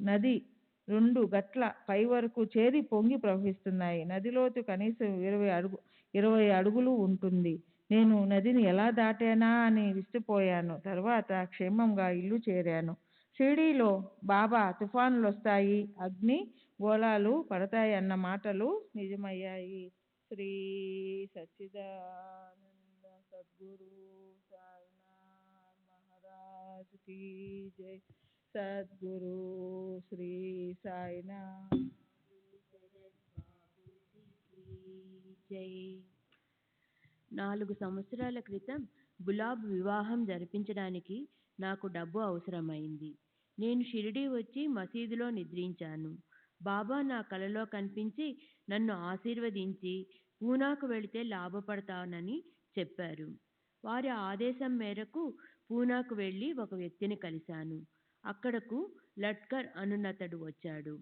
Speaker 3: నది 2 గట్ల పై వరకు చేరి పొంగి ప్రవహిస్తున్నాయి. నది లోతు కనీసం 20 అడుగులు ఉంటుంది. నేను నదిని ఎలా దాటానా అని విస్తుపోయాను. తర్వాత క్షేమంగా ఇల్లు చేరాను. షిరిడీలో బాబా తుఫానులొస్తాయి, అగ్ని గోళాలు పడతాయి అన్న మాటలు నిజమయ్యాయి. శ్రీ సచ్చిదానంద సద్గురు సాయినాథ్ మహారాజ్ కీ జై. సద్గురు శ్రీ సాయినాథ్
Speaker 1: జై. 4 సంవత్సరాల క్రితం గులాబ్ వివాహం జరిపించడానికి నాకు డబ్బు అవసరమైంది. నేను షిరిడీ వచ్చి మసీదులో నిద్రించాను. బాబా నా కలలో కనిపించి నన్ను ఆశీర్వదించి పూనాకు వెళితే లాభపడతానని చెప్పారు. వారి ఆదేశం మేరకు పూనాకు వెళ్ళి ఒక వ్యక్తిని కలిశాను. అక్కడకు లట్కర్ అనున్నతడు వచ్చాడు.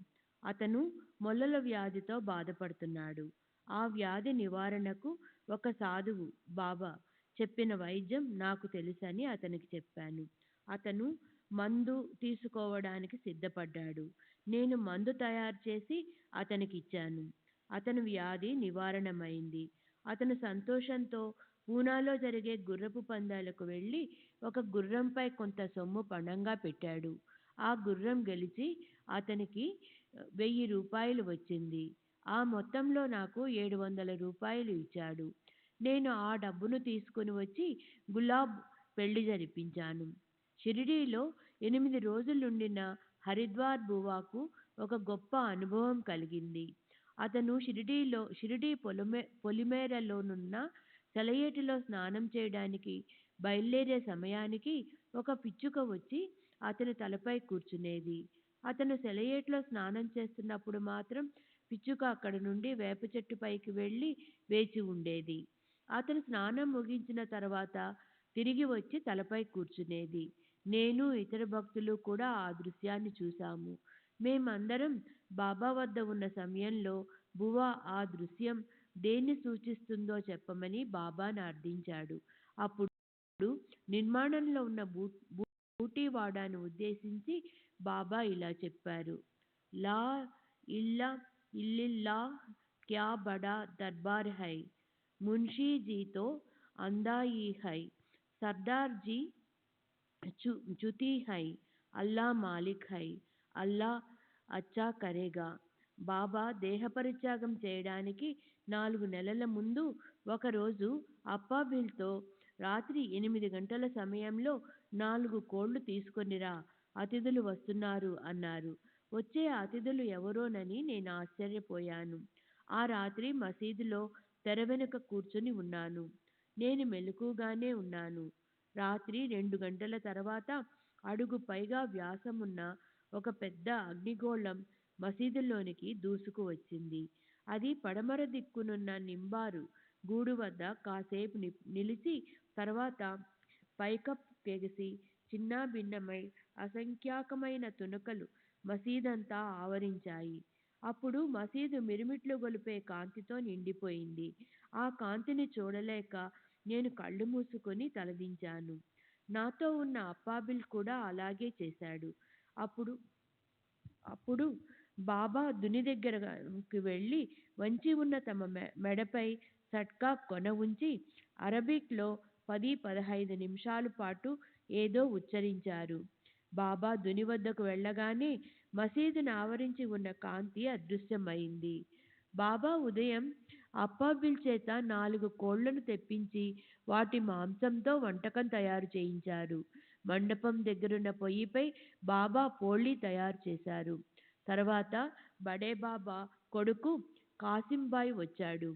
Speaker 1: అతను మొల్లల వ్యాధితో బాధపడుతున్నాడు. ఆ వ్యాధి నివారణకు ఒక సాధువు బాబా చెప్పిన వైద్యం నాకు తెలుసని అతనికి చెప్పాను. అతను మందు తీసుకోవడానికి సిద్ధపడ్డాడు. నేను మందు తయారు చేసి అతనికి ఇచ్చాను. అతని వ్యాధి నివారణమైంది. అతను సంతోషంతో పూనాలో జరిగే గుర్రపు పందాలకు వెళ్ళి ఒక గుర్రంపై కొంత సొమ్ము పణంగా పెట్టాడు. ఆ గుర్రం గెలిచి అతనికి రూపాయలు వచ్చింది. ఆ మొత్తంలో నాకు 700 రూపాయలు ఇచ్చాడు. నేను ఆ డబ్బును తీసుకుని వచ్చి గులాబ్ పెళ్లి జరిపించాను. షిరిడీలో 8 రోజులుండిన హరిద్వార్ బువాకు ఒక గొప్ప అనుభవం కలిగింది. అతను షిరిడీ పొలిమేరలోనున్న సెలయేటిలో స్నానం చేయడానికి బయలుదేరే సమయానికి ఒక పిచ్చుక వచ్చి అతని తలపై కూర్చునేది. అతను సెలయేట్లో స్నానం చేస్తున్నప్పుడు మాత్రం పిచ్చుక అక్కడి నుండి వేప చెట్టు పైకి వెళ్ళి వేచి ఉండేది. అతను స్నానం ముగించిన తర్వాత తిరిగి వచ్చి తలపై కూర్చునేది. నేను ఇతర భక్తులు కూడా ఆ దృశ్యాన్ని చూశాము. మేమందరం బాబా వద్ద ఉన్న సమయంలో బువా ఆ దృశ్యం దేన్ని సూచిస్తుందో చెప్పమని బాబాను అర్థించాడు. అప్పుడు నిర్మాణంలో ఉన్న బూటీవాడాను ఉద్దేశించి బాబా ఇలా చెప్పారు: లా ఇల్లా ఇల్లిల్లా క్యా బడా దర్బార్ హై, మున్షీ జీతో అందా ఈ హై, సర్దార్ జీ చుతి హై, అల్లా మాలిక్ హై, అల్లా అచ్చా కరేగా. బాబా దేహపరిత్యాగం చేయడానికి 4 నెలల ముందు ఒకరోజు అప్పాబిల్తో రాత్రి 8 గంటల సమయంలో 4 కోళ్లు తీసుకొనిరా, అతిథులు వస్తున్నారు అన్నారు. వచ్చే అతిథులు ఎవరోనని నేను ఆశ్చర్యపోయాను. ఆ రాత్రి మసీదులో తెర వెనుక కూర్చుని ఉన్నాను. నేను మెలకుగానే ఉన్నాను. రాత్రి 2 గంటల తర్వాత అడుగు పైగా వ్యాసమున్న ఒక పెద్ద అగ్నిగోళం మసీదులోనికి దూసుకు వచ్చింది. అది పడమర దిక్కునున్న నింబారు గూడు వద్ద కాసేపు నిలిచి తర్వాత పైకప్పెగిసి చిన్నాభిన్నమై అసంఖ్యాకమైన తునకలు మసీదంతా ఆవరించాయి. అప్పుడు మసీదు మిరుమిట్లు గొలిపే కాంతితో నిండిపోయింది. ఆ కాంతిని చూడలేక నేను కళ్ళు మూసుకొని తలదించాను. నాతో ఉన్న అప్పాబిల్ కూడా అలాగే చేశాడు. అప్పుడు అప్పుడు బాబా దుని దగ్గరకు వెళ్ళి వంచి ఉన్న తమ మెడపై సట్కా కొన ఉంచి అరబిక్లో 10-15 నిమిషాల పాటు ఏదో ఉచ్చరించారు. బాబా దుని వద్దకు వెళ్ళగానే మసీదును ఆవరించి ఉన్న కాంతి అదృశ్యమైంది. బాబా ఉదయం అప్పాబిల్ చేత 4 కోళ్లను తెప్పించి వాటి మాంసంతో వంటకం తయారు చేయించారు. మండపం దగ్గరున్న పొయ్యిపై బాబా పోళీ తయారు చేశారు. తర్వాత బడే బాబా కొడుకు కాసింబాయ్ వచ్చాడు.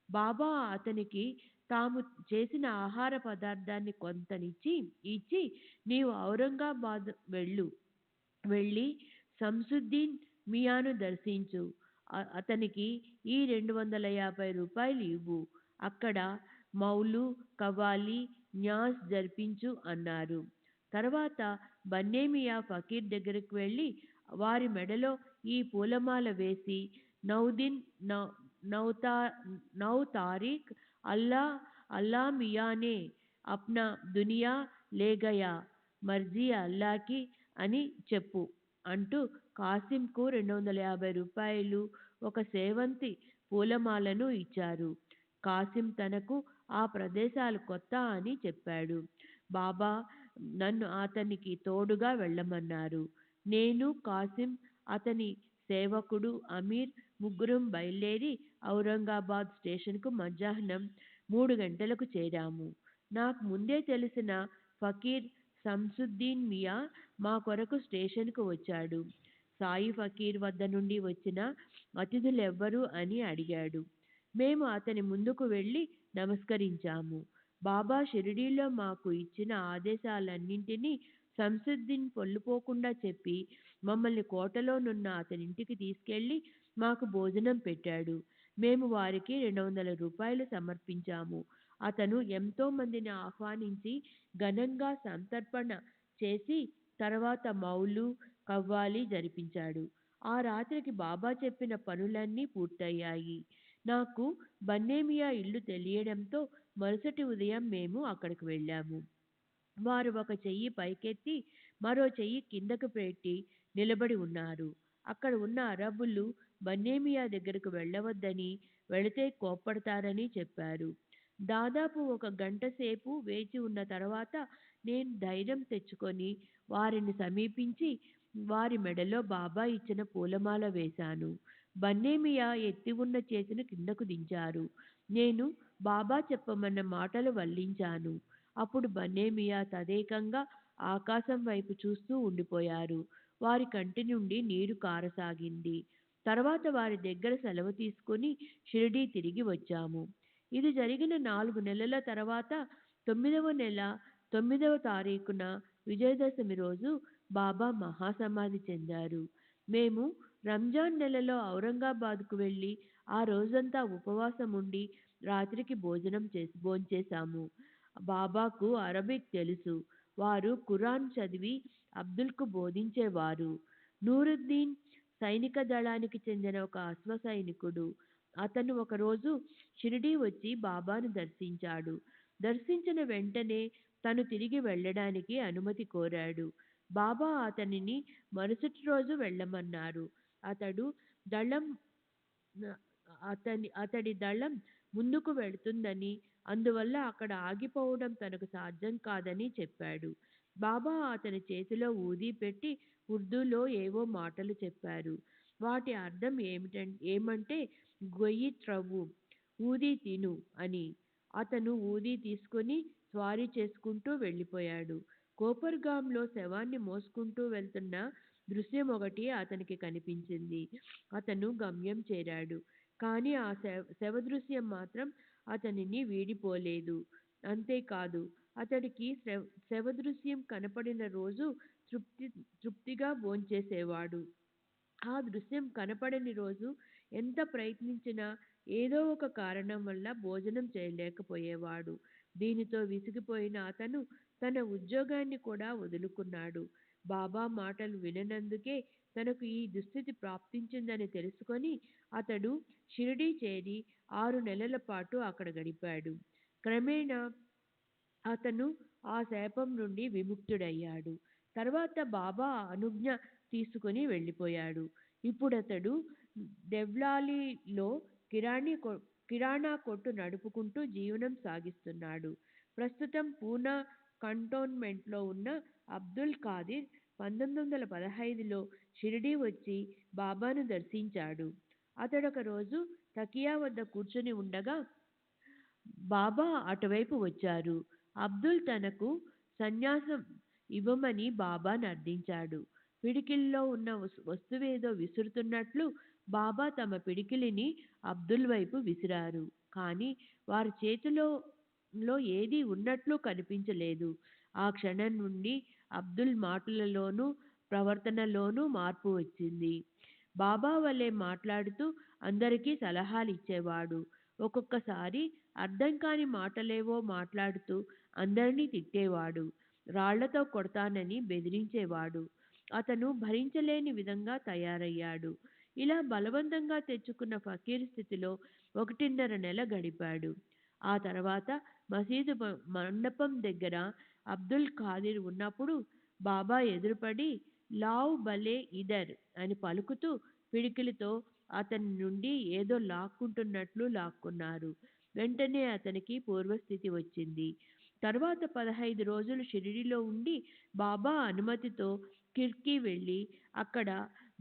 Speaker 1: బాబా అతనికి తాము చేసిన ఆహార పదార్థాన్ని ఇచ్చి నీవు ఔరంగాబాద్ వెళ్ళి సంసుద్దీన్ మియాను దర్శించు. అతనికి ఈ 250 రూపాయలు ఇవ్వు. అక్కడ మౌలు కవ్వాలి న్యాస్ జరిపించు అన్నారు. తర్వాత బన్నేమియా ఫకీర్ దగ్గరికి వెళ్ళి వారి మెడలో ఈ పూలమాల వేసి నౌ తారీఖ్ అల్లా అల్లా మియానే అప్నా దునియా లేగయా, మర్జీ అల్లాకి అని చెప్పు అంటూ కాసింకు 250 రూపాయలు ఒక సేవంతి పూలమాలను ఇచ్చారు. కాసిం తనకు ఆ ప్రదేశాలు కొత్త అని చెప్పాడు. బాబా నన్ను అతనికి తోడుగా వెళ్ళమన్నారు. నేను, కాసిం, అతని సేవకుడు అమీర్ ముగ్గురం బయలుదేరి ఔరంగాబాద్ స్టేషన్కు మధ్యాహ్నం 3 గంటలకు చేరాము. నాకు ముందే తెలిసిన ఫకీర్ సంసుద్దీన్ మియా మా కొరకు స్టేషన్కు వచ్చాడు. సాయి ఫకీర్ వద్ద నుండి వచ్చిన అతిథులెవ్వరు అని అడిగాడు. మేము అతని ముందుకు వెళ్ళి నమస్కరించాము. బాబా షిరిడీలో మాకు ఇచ్చిన ఆదేశాలన్నింటినీ సంసుద్దీన్ పొల్లుపోకుండా చెప్పి మమ్మల్ని కోటలోనున్న అతనింటికి తీసుకెళ్ళి మాకు భోజనం పెట్టాడు. మేము వారికి 200 రూపాయలు సమర్పించాము. అతను ఎంతో మందిని ఆహ్వానించి ఘనంగా సంతర్పణ చేసి తర్వాత మౌలు కవ్వాలి జరిపించాడు. ఆ రాత్రికి బాబా చెప్పిన పనులన్నీ పూర్తయ్యాయి. నాకు బన్నేమియా ఇల్లు తెలియడంతో మరుసటి ఉదయం మేము అక్కడికి వెళ్ళాము. వారు ఒక చెయ్యి పైకెత్తి మరో చెయ్యి కిందకు పెట్టి నిలబడి ఉన్నారు. అక్కడ ఉన్న అరబ్బులు బన్నేమియా దగ్గరకు వెళ్ళవద్దని, వెళితే కోప్పడతారని చెప్పారు. దాదాపు 1 గంట సేపు వేచి ఉన్న తర్వాత నేను ధైర్యం తెచ్చుకొని వారిని సమీపించి వారి మెడలో బాబా ఇచ్చిన పూలమాల వేశాను. బన్నేమియా ఎత్తి ఉన్న చేతిని కిందకు దించారు. నేను బాబా చెప్పమన్న మాటలు వల్లించాను. అప్పుడు బన్నేమియా తదేకంగా ఆకాశం వైపు చూస్తూ ఉండిపోయారు. వారి కంటి నుండి నీరు కారసాగింది. తర్వాత వారి దగ్గర సెలవు తీసుకుని షిరిడీ తిరిగి వచ్చాము. ఇది జరిగిన 4 నెలల తర్వాత 9వ నెల 9వ తారీఖున విజయదశమి రోజు బాబా మహాసమాధి చెందారు. మేము రంజాన్ నెలలో ఔరంగాబాద్కు వెళ్ళి ఆ రోజంతా ఉపవాసం ఉండి రాత్రికి భోంచేశాము. బాబాకు అరబిక్ తెలుసు. వారు ఖురాన్ చదివి అబ్దుల్కు బోధించేవారు. నూరుద్దీన్ సైనిక దళానికి చెందిన ఒక అశ్వ సైనికుడు. అతను ఒకరోజు షిరిడీ వచ్చి బాబాను దర్శించాడు. దర్శించిన వెంటనే తను తిరిగి వెళ్ళడానికి అనుమతి కోరాడు. బాబా అతనిని మరుసటి రోజు వెళ్ళమన్నారు. అతడు దళం అతడి దళం ముందుకు వెళుతుందని, అందువల్ల అక్కడ ఆగిపోవడం తనకు సాధ్యం కాదని చెప్పాడు. బాబా అతని చేతిలో ఊదీ పెట్టి ఉర్దూలో ఏవో మాటలు చెప్పారు. వాటి అర్థం ఏమంటే గొయ్యి త్రవ్వు, ఊదీ తిను అని. అతను ఊదీ తీసుకుని స్వారీ చేసుకుంటూ వెళ్ళిపోయాడు. కోపర్గాంలో శవాన్ని మోసుకుంటూ వెళ్తున్న దృశ్యం ఒకటి అతనికి కనిపించింది. అతను గమ్యం చేరాడు. కానీ ఆ శవ దృశ్యం మాత్రం అతనిని వీడిపోలేదు. అంతేకాదు, అతడికి శవ దృశ్యం కనపడిన రోజు తృప్తిగా భోంచేసేవాడు. ఆ దృశ్యం కనపడని రోజు ఎంత ప్రయత్నించినా ఏదో ఒక కారణం వల్ల భోజనం చేయలేకపోయేవాడు. దీనితో విసిగిపోయిన అతను తన ఉద్యోగాన్ని కూడా వదులుకున్నాడు. బాబా మాటలు విననందుకే తనకు ఈ దుస్థితి ప్రాప్తించిందని తెలుసుకొని అతడు షిరిడీ చేరి 6 నెలల పాటు అక్కడ గడిపాడు. క్రమేణా అతను ఆ శాపం నుండి విముక్తుడయ్యాడు. తర్వాత బాబా అనుజ్ఞ తీసుకుని వెళ్ళిపోయాడు. ఇప్పుడతడు దెవ్లాలీలో కిరాణా కొట్టు నడుపుకుంటూ జీవనం సాగిస్తున్నాడు. ప్రస్తుతం పూనా కంటోన్మెంట్లో ఉన్న అబ్దుల్ ఖాదిర్ 1915లో షిరిడీ వచ్చి బాబాను దర్శించాడు. అతడొక రోజు తకియా వద్ద కూర్చుని ఉండగా బాబా అటువైపు వచ్చారు. అబ్దుల్ తనకు సన్యాసం ఇవ్వమని బాబాను అర్థించాడు. పిడికిలిలో ఉన్న వస్తువేదో విసురుతున్నట్లు బాబా తమ పిడికిలిని అబ్దుల్ వైపు విసిరారు. కానీ వారి చేతిలో ఏదీ ఉన్నట్లు కనిపించలేదు. ఆ క్షణం నుండి అబ్దుల్ మాటలలోనూ ప్రవర్తనలోనూ మార్పు వచ్చింది. బాబా వలె మాట్లాడుతూ అందరికీ సలహాలిచ్చేవాడు. ఒక్కొక్కసారి అర్థం కాని మాటలేవో మాట్లాడుతూ అందరినీ తిట్టేవాడు. రాళ్లతో కొడతానని బెదిరించేవాడు. అతను భరించలేని విధంగా తయారయ్యాడు. ఇలా బలవంతంగా తెచ్చుకున్న ఫకీర్ స్థితిలో 1.5 నెల గడిపాడు. ఆ తర్వాత మసీదు మండపం దగ్గర అబ్దుల్ ఖాదిర్ ఉన్నప్పుడు బాబా ఎదురుపడి లావ్ భలే ఇదర్ అని పలుకుతూ పిడికిలితో అతని నుండి ఏదో లాక్కుంటున్నట్లు లాక్కున్నారు. వెంటనే అతనికి పూర్వస్థితి వచ్చింది. తర్వాత 15 రోజులు షిరిడీలో ఉండి బాబా అనుమతితో కిర్కీ వెళ్ళి అక్కడ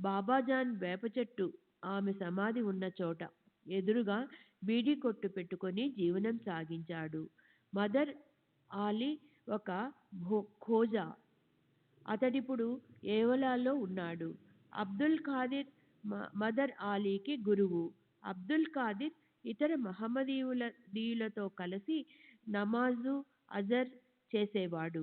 Speaker 1: బాబాజాన్ వేప చెట్టు ఆమె సమాధి ఉన్న చోట ఎదురుగా బీడీ కొట్టు పెట్టుకొని జీవనం సాగించాడు. మదర్ ఆలీ ఒక ఖోజా. అతడిప్పుడు ఏవలాలో ఉన్నాడు. అబ్దుల్ ఖాదిర్ మదర్ ఆలీకి గురువు. అబ్దుల్ ఖాదిర్ ఇతర మహమ్మదీయులతో కలిసి నమాజు, అజర్ చేసేవాడు.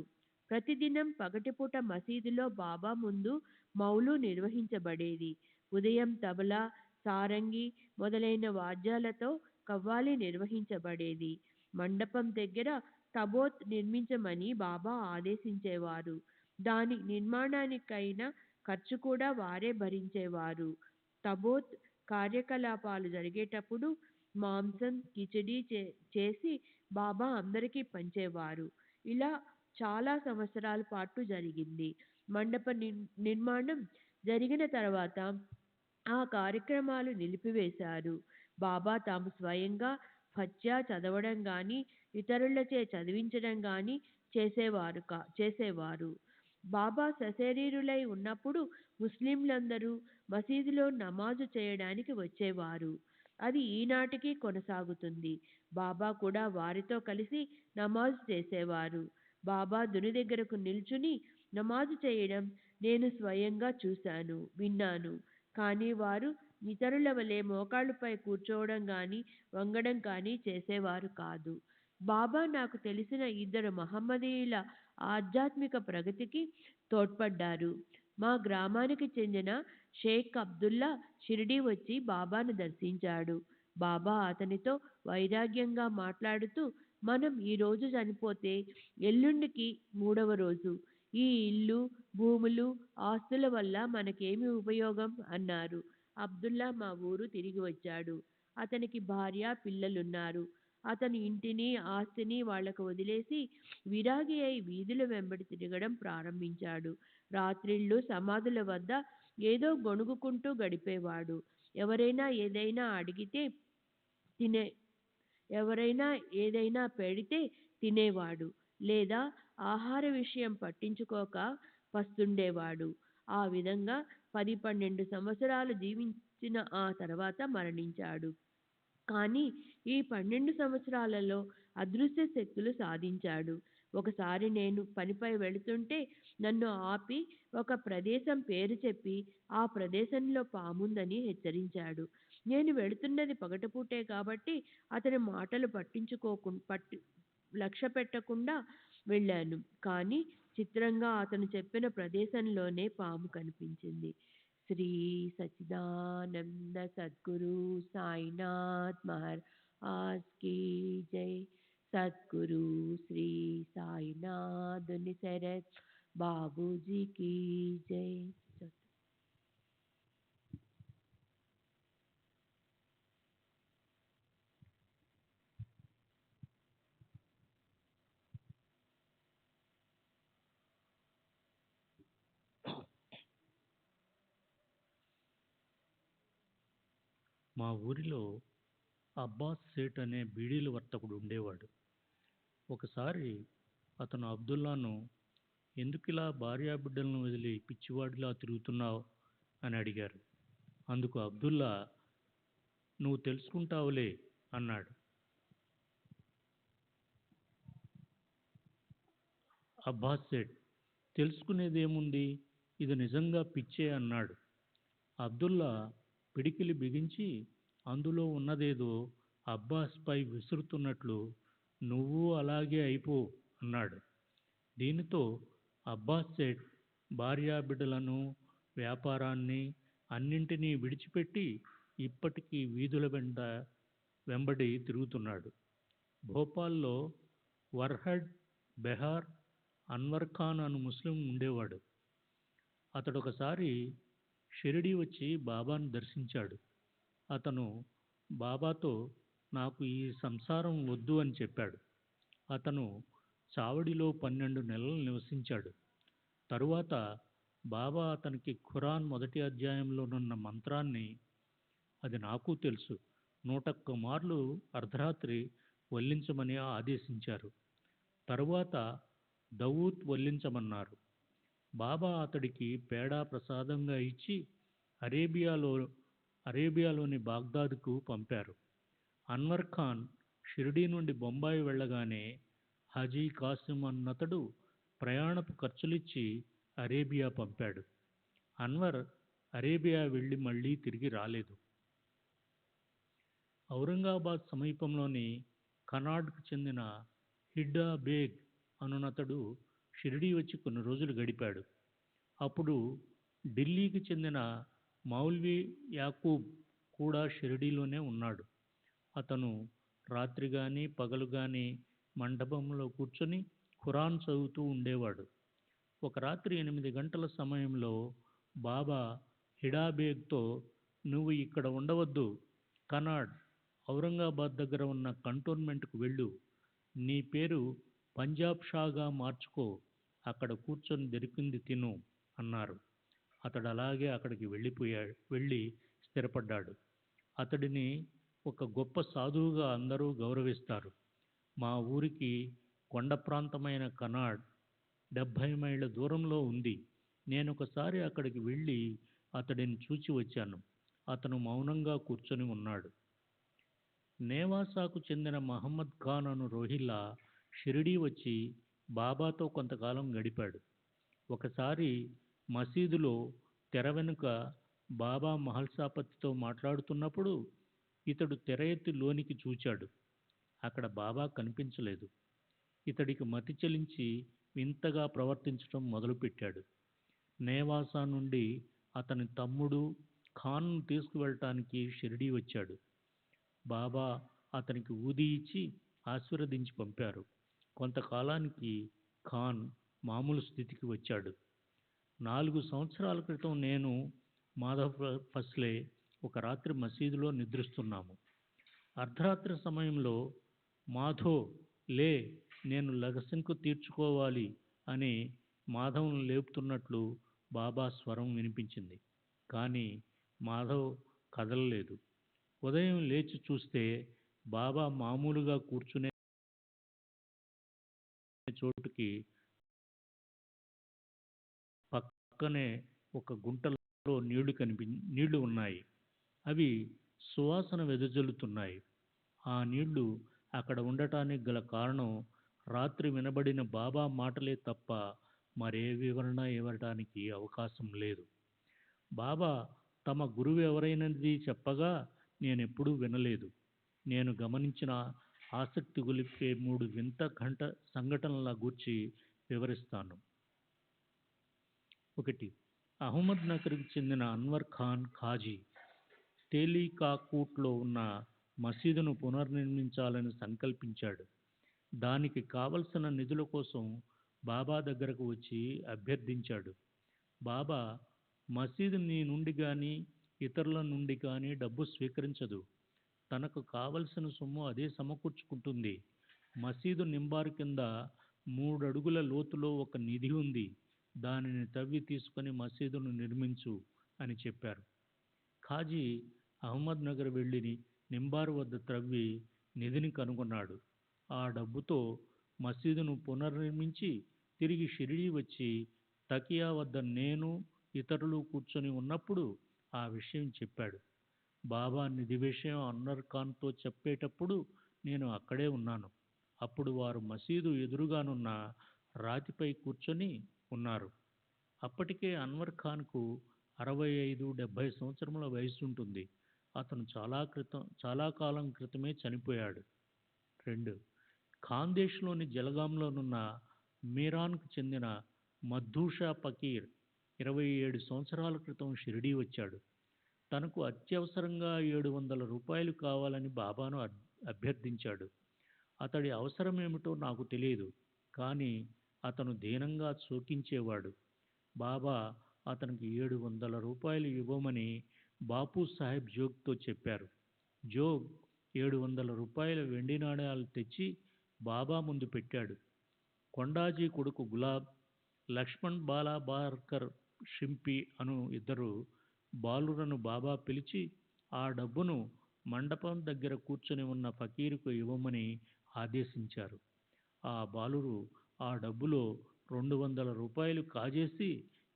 Speaker 1: ప్రతిదినం పగటిపూట మసీదులో బాబా ముందు మౌలు నిర్వహించబడేది. ఉదయం తబలా, సారంగి మొదలైన వాద్యాలతో కవ్వాలి నిర్వహించబడేది. మండపం దగ్గర తబోత్ నిర్మించమని బాబా ఆదేశించేవారు. దాని నిర్మాణానికైన ఖర్చు కూడా వారే భరించేవారు. తబోత్ కార్యకలాపాలు జరిగేటప్పుడు మాంసం, కిచిడి చేసి బాబా అందరికీ పంచేవారు. ఇలా చాలా సంవత్సరాల పాటు జరిగింది. మండప నిర్మాణం జరిగిన తర్వాత ఆ కార్యక్రమాలు నిలిపివేశారు. బాబా తాము స్వయంగా ఫత్యా చదవడం గాని, ఇతరులచే చదివించడం గాని చేసేవారు. బాబా సశరీరులై ఉన్నప్పుడు ముస్లింలందరూ మసీదులో నమాజు చేయడానికి వచ్చేవారు. అది ఈనాటికి కొనసాగుతుంది. బాబా కూడా వారితో కలిసి నమాజు చేసేవారు. బాబా దుని దగ్గరకు నిల్చుని నమాజు చేయడం నేను స్వయంగా చూశాను, విన్నాను. కానీ వారు ఇతరుల వలె మోకాళ్ళపై కూర్చోవడం కానీ వంగడం కానీ చేసేవారు కాదు. బాబా నాకు తెలిసిన ఇద్దరు మహమ్మదీయుల ఆధ్యాత్మిక ప్రగతికి తోడ్పడ్డారు. మా గ్రామానికి చెందిన షేక్ అబ్దుల్లా షిరిడీ వచ్చి బాబాను దర్శించాడు. బాబా అతనితో వైరాగ్యంగా మాట్లాడుతూ, మనం ఈ రోజు చనిపోతే ఎల్లుండికి 3వ రోజు. ఈ ఇల్లు, భూములు, ఆస్తుల వల్ల మనకేమి ఉపయోగం అన్నారు. అబ్దుల్లా మా ఊరు తిరిగి వచ్చాడు. అతనికి భార్య, పిల్లలున్నారు. అతని ఇంటిని, ఆస్తిని వాళ్లకు వదిలేసి విరాగి అయి వీధుల వెంబడి తిరగడం ప్రారంభించాడు. రాత్రిళ్ళు సమాధుల వద్ద ఏదో గొణుగుకుంటూ గడిపేవాడు. ఎవరైనా ఏదైనా అడిగితే తినే ఎవరైనా ఏదైనా పెడితే తినేవాడు, లేదా ఆహార విషయం పట్టించుకోక పస్తుండేవాడు. ఆ విధంగా 10-12 సంవత్సరాలు జీవించిన ఆ తర్వాత మరణించాడు. కానీ ఈ 12 సంవత్సరాలలో అదృశ్య శక్తులు సాధించాడు. ఒకసారి నేను పనిపై వెళుతుంటే నన్ను ఆపి ఒక ప్రదేశం పేరు చెప్పి ఆ ప్రదేశంలో పాముందని హెచ్చరించాడు. నేను వెళుతున్నది పగటిపూటే కాబట్టి అతని మాటలు లక్ష్య పెట్టకుండా వెళ్ళాను. కానీ చిత్రంగా అతను చెప్పిన ప్రదేశంలోనే పాము కనిపించింది. శ్రీ సచ్చిదానంద సద్గురు సాయినాథ్ మహారాజ్ की जय. सद्गुरु श्री साईनाथ निसरत बाबूजी की जय.
Speaker 4: మా ఊరిలో అబ్బాస్ సేట్ అనే బీడీల వర్తకుడు ఉండేవాడు. ఒకసారి అతను అబ్దుల్లాను, ఎందుకిలా భార్యాబిడ్డలను వదిలి పిచ్చివాడిలా తిరుగుతున్నావు అని అడిగారు. అందుకు అబ్దుల్లా, నువ్వు తెలుసుకుంటావులే అన్నాడు. అబ్బాస్ సేట్, తెలుసుకునేదేముంది, ఇది నిజంగా పిచ్చే అన్నాడు. అబ్దుల్లా పిడికిలి బిగించి అందులో ఉన్నదేదో అబ్బాస్పై విసురుతున్నట్లు, నువ్వు అలాగే అయిపో అన్నాడు. దీనితో అబ్బాస్ సేట్ భార్యాబిడ్డలను, వ్యాపారాన్ని అన్నింటినీ విడిచిపెట్టి ఇప్పటికీ వీధుల వెంబడి తిరుగుతున్నాడు. భోపాల్లో వర్హడ్ బెహార్ అన్వర్ ఖాన్ అను ముస్లిం ఉండేవాడు. అతడొకసారి షిరిడీ వచ్చి బాబాను దర్శించాడు. అతను బాబాతో, నాకు ఈ సంసారం వద్దు అని చెప్పాడు. అతను చావడిలో 12 నెలలు నివసించాడు. తరువాత బాబా అతనికి ఖురాన్ 1వ అధ్యాయంలోనున్న మంత్రాన్ని, అది నాకు తెలుసు, 101 మార్లు అర్ధరాత్రి వల్లించమని ఆదేశించారు. తరువాత దౌద్ వల్లించమన్నారు. బాబా అతడికి పేడా ప్రసాదంగా ఇచ్చి అరేబియాలోని బాగ్దాద్కు పంపారు. అన్వర్ ఖాన్ షిరిడీ నుండి బొంబాయి వెళ్ళగానే హాజీ కాసిం అన్నతడు ప్రయాణపు ఖర్చులిచ్చి అరేబియా పంపాడు. అన్వర్ అరేబియా వెళ్ళి మళ్ళీ తిరిగి రాలేదు. ఔరంగాబాద్ సమీపంలోని కనాడ్కు చెందిన హిడ్డా బేగ్ అనునతడు షిరిడీ వచ్చి కొన్ని రోజులు గడిపాడు. అప్పుడు ఢిల్లీకి చెందిన మౌల్వీ యాకూబ్ కూడా షిరిడీలోనే ఉన్నాడు. అతను రాత్రి కానీ పగలు కానీ మండపంలో కూర్చొని ఖురాన్ చదువుతూ ఉండేవాడు. ఒక రాత్రి 8 గంటల సమయంలో బాబా హిడాబేగ్తో, నువ్వు ఇక్కడ ఉండవద్దు, కనాడ్ ఔరంగాబాద్ దగ్గర ఉన్న కంటోన్మెంట్కు వెళ్ళు, నీ పేరు పంజాబ్ షాగా మార్చుకో, అక్కడ కూర్చొని దొరికింది తిను అన్నారు. అతడు అలాగే అక్కడికి వెళ్ళి స్థిరపడ్డాడు. అతడిని ఒక గొప్ప సాధువుగా అందరూ గౌరవిస్తారు. మా ఊరికి కొండ ప్రాంతమైన కనాడ్ 70 మైళ్ళ దూరంలో ఉంది. నేనొకసారి అక్కడికి వెళ్ళి అతడిని చూచి వచ్చాను. అతను మౌనంగా కూర్చొని ఉన్నాడు. నేవాసాకు చెందిన మహమ్మద్ ఖాన్ అను రోహిల్లా షిరిడీ వచ్చి బాబాతో కొంతకాలం గడిపాడు. ఒకసారి మసీదులో తెర వెనుక బాబా మహల్సాపతితో మాట్లాడుతున్నప్పుడు ఇతడు తెర ఎత్తి లోనికి చూచాడు. అక్కడ బాబా కనిపించలేదు. ఇతడికి మతి చెలించి వింతగా ప్రవర్తించటం మొదలుపెట్టాడు. నేవాసా నుండి అతని తమ్ముడు ఖాన్ను తీసుకువెళ్ళటానికి షిరిడీ వచ్చాడు. బాబా అతనికి ఊది ఇచ్చి ఆశీర్వదించి పంపారు. కొంతకాలానికి ఖాన్ మామూలు స్థితికి వచ్చాడు. 4 సంవత్సరాల క్రితం నేను మాధవ్ ఫస్లే ఒక రాత్రి మసీదులో నిద్రిస్తున్నాము. అర్ధరాత్రి సమయంలో మాధో లే, నేను లగసింకు తీర్చుకోవాలి అని మాధవ్ను లేపుతున్నట్లు బాబా స్వరం వినిపించింది. కానీ మాధవ్ కదలలేదు. ఉదయం లేచి చూస్తే బాబా మామూలుగా కూర్చునే చోటుకి పక్కనే ఒక గుంటలో నీళ్లు ఉన్నాయి. అవి సువాసన వెదజల్లుతున్నాయి. ఆ నీళ్లు అక్కడ ఉండటానికి గల కారణం రాత్రి వినబడిన బాబా మాటలే తప్ప మరే వివరణ ఇవ్వడానికి అవకాశం లేదు. బాబా తమ గురువు ఎవరైనది చెప్పగా నేనెప్పుడూ వినలేదు. నేను గమనించిన ఆసక్తి గొలిపే 3 వింత సంఘటనల గూర్చి వివరిస్తాను. 1. అహ్మద్ నగర్కి చెందిన అన్వర్ ఖాన్ ఖాజీ తేలికాకూట్లో ఉన్న మసీదును పునర్నిర్మించాలని సంకల్పించాడు. దానికి కావలసిన నిధుల కోసం బాబా దగ్గరకు వచ్చి అభ్యర్థించాడు. బాబా, మసీదు నీ నుండి కానీ ఇతరుల నుండి కానీ డబ్బు స్వీకరించదు. తనకు కావలసిన సొమ్ము అదే సమకూర్చుకుంటుంది. మసీదు నింబారు కింద 3 అడుగుల లోతులో ఒక నిధి ఉంది. దానిని తవ్వి తీసుకొని మసీదును నిర్మించు అని చెప్పారు. ఖాజీ అహ్మద్ నగర్ వెళ్ళి నింబారు వద్ద త్రవ్వి నిధిని కనుగొన్నాడు. ఆ డబ్బుతో మసీదును పునర్నిర్మించి తిరిగి షిరిడీ వచ్చి తకియా వద్ద నేను ఇతరులు కూర్చొని ఉన్నప్పుడు ఆ విషయం చెప్పాడు. బాబా నిధి విషయం అన్వర్ ఖాన్తో చెప్పేటప్పుడు నేను అక్కడే ఉన్నాను. అప్పుడు వారు మసీదు ఎదురుగానున్న రాతిపై కూర్చొని ఉన్నారు. అప్పటికే అన్వర్ ఖాన్కు 65-70 సంవత్సరముల వయసు ఉంటుంది. అతను చాలా కాలం క్రితమే చనిపోయాడు. 2. ఖాందేశ్లోని జలగాంలోనున్న మీరాన్కు చెందిన మద్దూషా ఫకీర్ 27 సంవత్సరాల క్రితం షిరిడీ వచ్చాడు. తనకు అత్యవసరంగా 700 రూపాయలు కావాలని బాబాను అభ్యర్థించాడు. అతడి అవసరమేమిటో నాకు తెలియదు, కానీ అతను దీనంగా శోకించేవాడు. బాబా అతనికి 700 రూపాయలు ఇవ్వమని బాపు సాహెబ్ జోగ్తో చెప్పారు. జోగ్ 700 రూపాయల వెండి నాణేలు తెచ్చి బాబా ముందు పెట్టాడు. కొండాజీ కొడుకు గులాబ్, లక్ష్మణ్ బాలాబార్కర్ షింపి అను 2 బాలురను బాబా పిలిచి ఆ డబ్బును మండపం దగ్గర కూర్చొని ఉన్న ఫకీరుకు ఇవ్వమని ఆదేశించారు. ఆ బాలురు ఆ డబ్బులో 200 రూపాయలు కాజేసి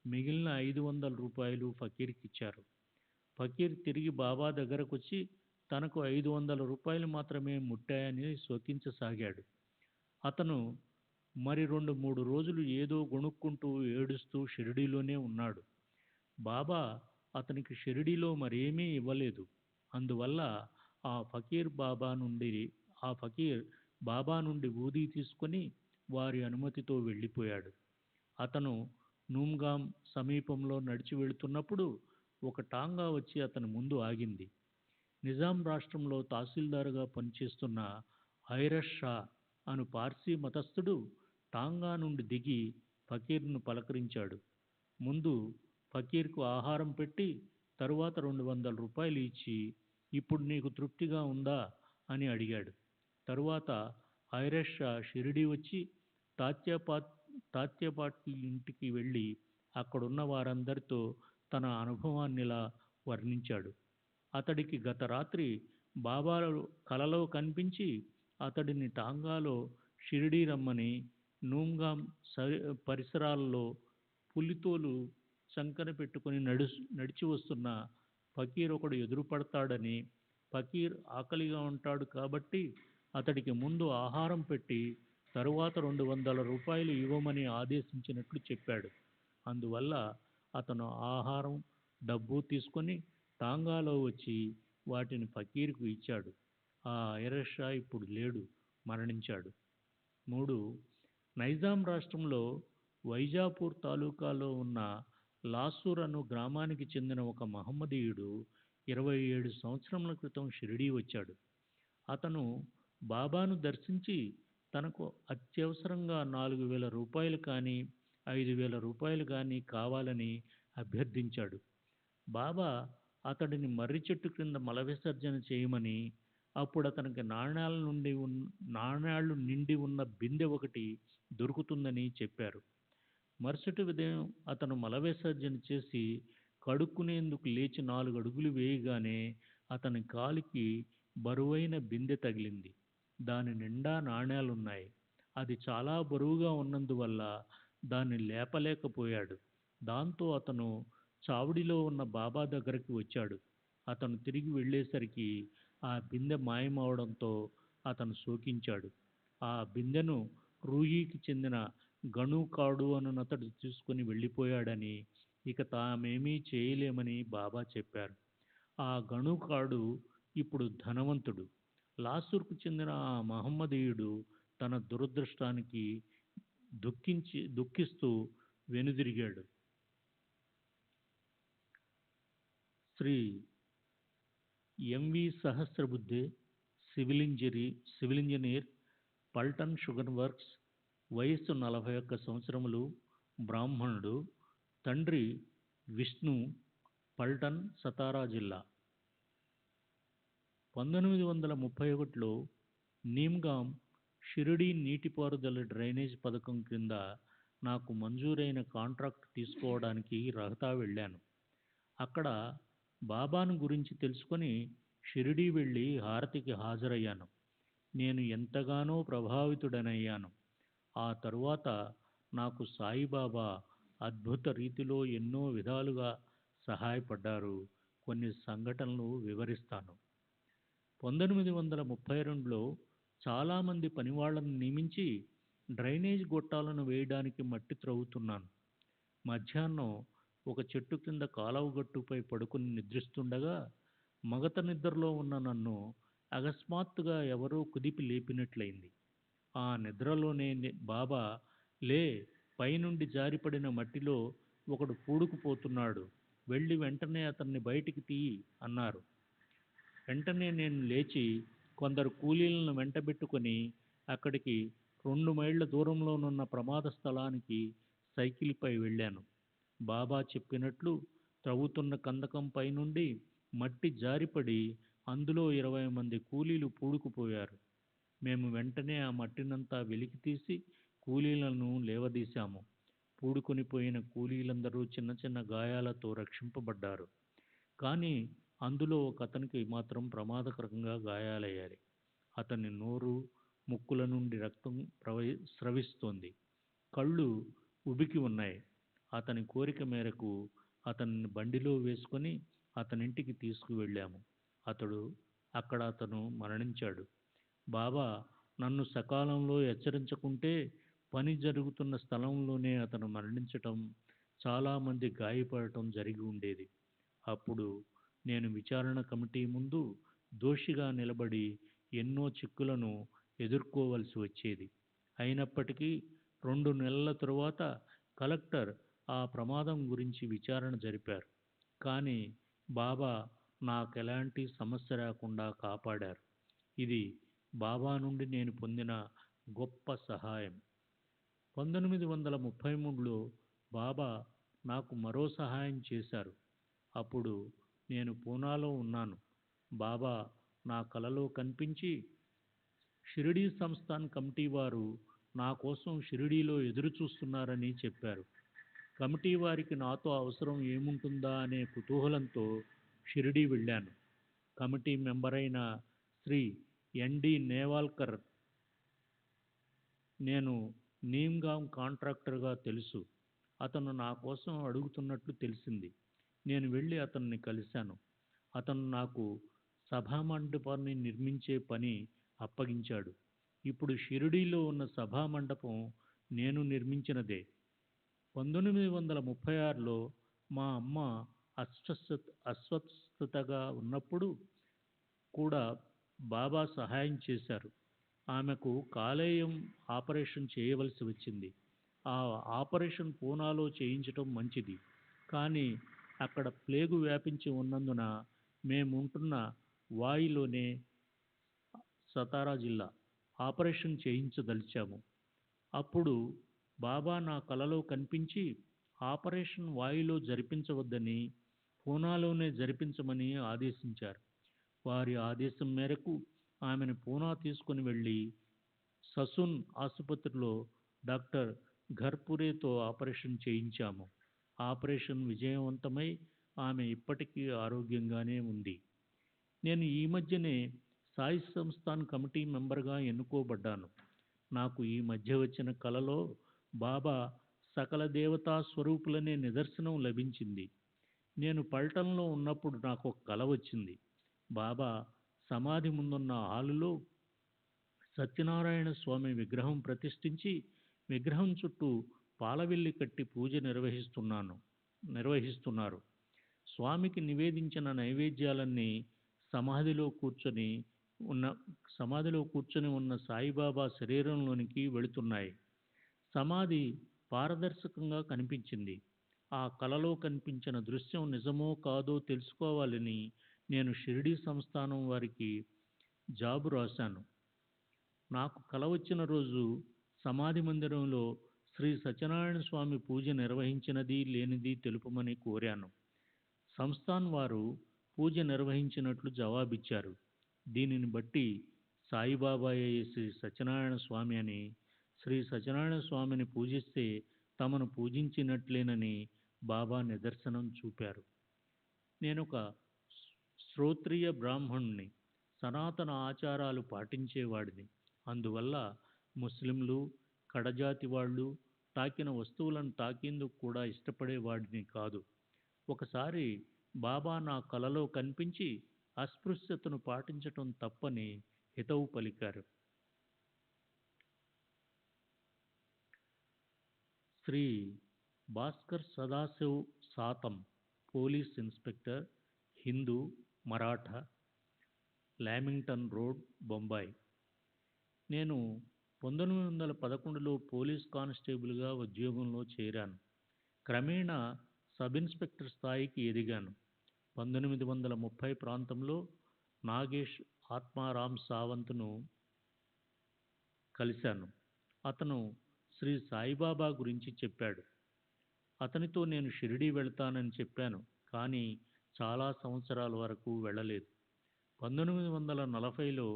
Speaker 4: మిగిలిన 500 రూపాయలు ఫకీర్కిచ్చారు. ఫకీర్ తిరిగి బాబా దగ్గరకొచ్చి తనకు 500 రూపాయలు మాత్రమే ముట్టాయని శోకించసాగాడు. అతను మరి 2-3 రోజులు ఏదో గొణుక్కుంటూ ఏడుస్తూ షిరిడీలోనే ఉన్నాడు. బాబా అతనికి షిరిడీలో మరేమీ ఇవ్వలేదు. అందువల్ల ఆ ఫకీర్ బాబా నుండి ఊదీ తీసుకొని వారి అనుమతితో వెళ్ళిపోయాడు. అతను నూమ్గాం సమీపంలో నడిచి వెళుతున్నప్పుడు ఒక టాంగా వచ్చి అతని ముందు ఆగింది. నిజాం రాష్ట్రంలో తహసీల్దారుగా పనిచేస్తున్న ఐరష్ షా అను పార్సీ మతస్థుడు టాంగా నుండి దిగి ఫకీర్ను పలకరించాడు. ముందు ఫకీర్కు ఆహారం పెట్టి తరువాత 200 రూపాయలు ఇచ్చి ఇప్పుడు నీకు తృప్తిగా ఉందా అని అడిగాడు. తరువాత ఐరష్ షా షిరిడీ వచ్చి తాత్యాపాటి ఇంటికి వెళ్ళి అక్కడున్న వారందరితో తన అనుభవాన్నిలా వర్ణించాడు. అతడికి గత రాత్రి బాబా కలలో కనిపించి అతడిని టాంగాలో షిరిడీ రమ్మని నూంగాం పరిసరాల్లో పులితోలు చంకన పెట్టుకుని నడిచి వస్తున్న ఫకీర్ ఒకడు ఎదురుపడతాడని, ఫకీర్ ఆకలిగా ఉంటాడు కాబట్టి అతడికి ముందు ఆహారం పెట్టి తరువాత 200 రూపాయలు ఇవ్వమని ఆదేశించినట్లు చెప్పాడు. అందువల్ల అతను ఆహారం, డబ్బు తీసుకొని టాంగాలో వచ్చి వాటిని ఫకీర్కు ఇచ్చాడు. ఆ ఐరష్ షా ఇప్పుడు లేడు, మరణించాడు. 3. నైజాం రాష్ట్రంలో వైజాపూర్ తాలూకాలో ఉన్న లాసూర్ అను గ్రామానికి చెందిన ఒక మహమ్మదీయుడు 27 సంవత్సరముల క్రితం షిరిడీ వచ్చాడు. అతను బాబాను దర్శించి తనకు అత్యవసరంగా 4,000 రూపాయలు కానీ 5,000 రూపాయలు కానీ కావాలని అభ్యర్థించాడు. బాబా అతడిని మర్రి చెట్టు క్రింద మల విసర్జన చేయమని, అప్పుడు అతనికి నాణ్యాలు నిండి ఉన్న బిందె ఒకటి దొరుకుతుందని చెప్పారు. మరుసటి ఉదయం అతను మల విసర్జన చేసి కడుక్కునేందుకు లేచి 4 అడుగులు వేయగానే అతని కాలికి బరువైన బిందె తగిలింది. దాని నిండా నాణ్యాలున్నాయి. అది చాలా బరువుగా ఉన్నందువల్ల దాన్ని లేపలేకపోయాడు. దాంతో అతను చావుడిలో ఉన్న బాబా దగ్గరికి వచ్చాడు. అతను తిరిగి వెళ్ళేసరికి ఆ బిందె మాయమవడంతో అతను శోకించాడు. ఆ బిందెను రూహీకి చెందిన గణుకాడు అతడు తీసుకుని వెళ్ళిపోయాడని, ఇక తామేమీ చేయలేమని బాబా చెప్పారు. ఆ గణుకాడు ఇప్పుడు ధనవంతుడు. లాసూర్కు చెందిన ఆ మహమ్మదీయుడు తన దురదృష్టానికి దుఃఖిస్తూ వెనుదిరిగాడు. Shri M V Sahasrabuddhe, civil engineer, Phaltan sugar works, వయస్సు 41 సంవత్సరములు, బ్రాహ్మణుడు. తండ్రి విష్ణు, పల్టన్, సతారా జిల్లా. 1931లో నీమ్గాం షిరిడీ నీటిపారుదల డ్రైనేజ్ పథకం క్రింద నాకు మంజూరైన కాంట్రాక్ట్ తీసుకోవడానికి రహతా వెళ్ళాను. అక్కడ బాబాను గురించి తెలుసుకొని షిరిడీ వెళ్ళి హారతికి హాజరయ్యాను. నేను ఎంతగానో ప్రభావితుడనయ్యాను. ఆ తరువాత నాకు సాయిబాబా అద్భుత రీతిలో ఎన్నో విధాలుగా సహాయపడ్డారు. కొన్ని సంఘటనలు వివరిస్తాను. 1932లో చాలామంది పనివాళ్లను నియమించి డ్రైనేజ్ గొట్టాలను వేయడానికి మట్టి త్రవ్వుతున్నాను. మధ్యాహ్నం ఒక చెట్టు కింద కాలవగట్టుపై పడుకుని నిద్రిస్తుండగా మగత నిద్రలో ఉన్న నన్ను అకస్మాత్తుగా ఎవరో కుదిపి లేపినట్లయింది. ఆ నిద్రలోనే బాబా, లే, పైనుండి జారిపడిన మట్టిలో ఒకడు పూడుకుపోతున్నాడు, వెళ్ళి వెంటనే అతన్ని బయటికి తీయి అన్నారు. వెంటనే నేను లేచి కొందరు కూలీలను వెంటబెట్టుకొని అక్కడికి 2 మైళ్ళ దూరంలోనున్న ప్రమాద స్థలానికి సైకిల్పై వెళ్ళాను. బాబా చెప్పినట్లు త్రవ్వుతున్న కందకంపై నుండి మట్టి జారిపడి అందులో 20 మంది కూలీలు పూడుకుపోయారు. మేము వెంటనే ఆ మట్టినంతా వెలికితీసి కూలీలను లేవదీశాము. పూడుకొనిపోయిన కూలీలందరూ చిన్న చిన్న గాయాలతో రక్షింపబడ్డారు. కానీ అందులో ఒక అతనికి మాత్రం ప్రమాదకరంగా గాయాలయ్యాయి. అతని నోరు, ముక్కుల నుండి రక్తం స్రవిస్తోంది. కళ్ళు ఉబికి ఉన్నాయి. అతని కోరిక మేరకు అతన్ని బండిలో వేసుకొని అతనింటికి తీసుకువెళ్ళాము. అతను మరణించాడు. బాబా నన్ను సకాలంలో హెచ్చరించకుంటే పని జరుగుతున్న స్థలంలోనే అతను మరణించటం, చాలామంది గాయపడటం జరిగి ఉండేది. అప్పుడు నేను విచారణ కమిటీ ముందు దోషిగా నిలబడి ఎన్నో చిక్కులను ఎదుర్కోవలసి వచ్చేది. అయినప్పటికీ 2 నెలల తరువాత కలెక్టర్ ఆ ప్రమాదం గురించి విచారణ జరిపారు. కానీ బాబా నాకెలాంటి సమస్య రాకుండా కాపాడారు. ఇది బాబా నుండి నేను పొందిన గొప్ప సహాయం. 1933లో బాబా నాకు మరో సహాయం చేశారు. అప్పుడు నేను పూనాలో ఉన్నాను. బాబా నా కలలో కనిపించి, షిరిడీ సంస్థాన్ కమిటీ వారు నా కోసం షిరిడీలో ఎదురు చూస్తున్నారని చెప్పారు. కమిటీ వారికి నాతో అవసరం ఏముంటుందా అనే కుతూహలంతో షిరిడీ వెళ్ళాను. కమిటీ మెంబరైన శ్రీ ఎన్.డి. నేవాల్కర్, నేను నీమ్గామ్ కాంట్రాక్టర్గా తెలుసు. అతను నా కోసం అడుగుతున్నట్లు తెలిసింది. నేను వెళ్ళి అతన్ని కలిశాను. అతను నాకు సభామండపాన్ని నిర్మించే పని అప్పగించాడు. ఇప్పుడు షిరిడీలో ఉన్న సభామండపం నేను నిర్మించినదే. 1936లో మా అమ్మ అస్వస్థతగా ఉన్నప్పుడు కూడా బాబా సహాయం చేశారు. ఆమెకు కాలేయం ఆపరేషన్ చేయవలసి వచ్చింది. ఆ ఆపరేషన్ పూనాలో చేయించటం మంచిది. కానీ అక్కడ ప్లేగు వ్యాపించి ఉన్నందున మేముంటున్న వాయిలోనే, సతారా జిల్లా, ఆపరేషన్ చేయించదలిచాము. అప్పుడు బాబా నా కలలో కనిపించి ఆపరేషన్ వాయిలో జరిపించవద్దని, పూనాలోనే జరిపించమని ఆదేశించారు. వారి ఆదేశం మేరకు ఆమెను పూనా తీసుకుని వెళ్ళి ససున్ ఆసుపత్రిలో డాక్టర్ ఘర్పురేతో ఆపరేషన్ చేయించాము. ఆపరేషన్ విజయవంతమై ఆమె ఇప్పటికీ ఆరోగ్యంగానే ఉంది. నేను ఈ మధ్యనే సాయి సంస్థాన్ కమిటీ మెంబర్గా ఎన్నుకోబడ్డాను. నాకు ఈ మధ్య వచ్చిన కలలో బాబా సకల దేవతా స్వరూపులనే నిదర్శనం లభించింది. నేను పల్టన్లో ఉన్నప్పుడు నాకు ఒక కల వచ్చింది. బాబా సమాధి ముందున్న హాలులో సత్యనారాయణ స్వామి విగ్రహం ప్రతిష్ఠించి విగ్రహం చుట్టూ పాలవెల్లి కట్టి పూజ నిర్వహిస్తున్నారు. స్వామికి నివేదించిన నైవేద్యాలన్నీ సమాధిలో కూర్చొని ఉన్న సాయిబాబా శరీరంలోనికి వెళుతున్నాయి. సమాధి పారదర్శకంగా కనిపించింది. ఆ కలలో కనిపించిన దృశ్యం నిజమో కాదో తెలుసుకోవాలని నేను షిరిడీ సంస్థానం వారికి జాబు రాశాను. నాకు కల వచ్చిన రోజు సమాధి మందిరంలో శ్రీ సత్యనారాయణ స్వామి పూజ నిర్వహించినది లేనిది తెలుపమని కోరాను. సంస్థాన్ వారు పూజ నిర్వహించినట్లు జవాబిచ్చారు. దీనిని బట్టి సాయిబాబాయే శ్రీ సత్యనారాయణ స్వామి అని, శ్రీ సత్యనారాయణ స్వామిని పూజిస్తే తమను పూజించినట్లేనని బాబా నిదర్శనం చూపారు. నేనొక శ్రోత్రియ బ్రాహ్మణుని, సనాతన ఆచారాలు పాటించేవాడిని. అందువల్ల ముస్లింలు, కడజాతి వాళ్ళు తాకిన వస్తువులను తాకేందుకు కూడా ఇష్టపడేవాడిని కాదు. ఒకసారి బాబా నా కలలో కనిపించి అస్పృశ్యతను పాటించటం తప్పని హితవు పలికారు. Shri Bhaskar Sadashiv Satam, police inspector, Hindu, Maratha, Lamington road, Bombay. నేను 1911లో పోలీస్ కానిస్టేబుల్గా ఉద్యోగంలో చేరాను. క్రమేణా సబ్ ఇన్స్పెక్టర్ స్థాయికి ఎదిగాను. 1930 ప్రాంతంలో నాగేష్ ఆత్మారాం సావంత్ను కలిశాను. అతను శ్రీ సాయిబాబా గురించి చెప్పాడు. అతనితో నేను షిరిడీ వెళ్తానని చెప్పాను. కానీ చాలా సంవత్సరాల వరకు వెళ్ళలేదు. 1940లో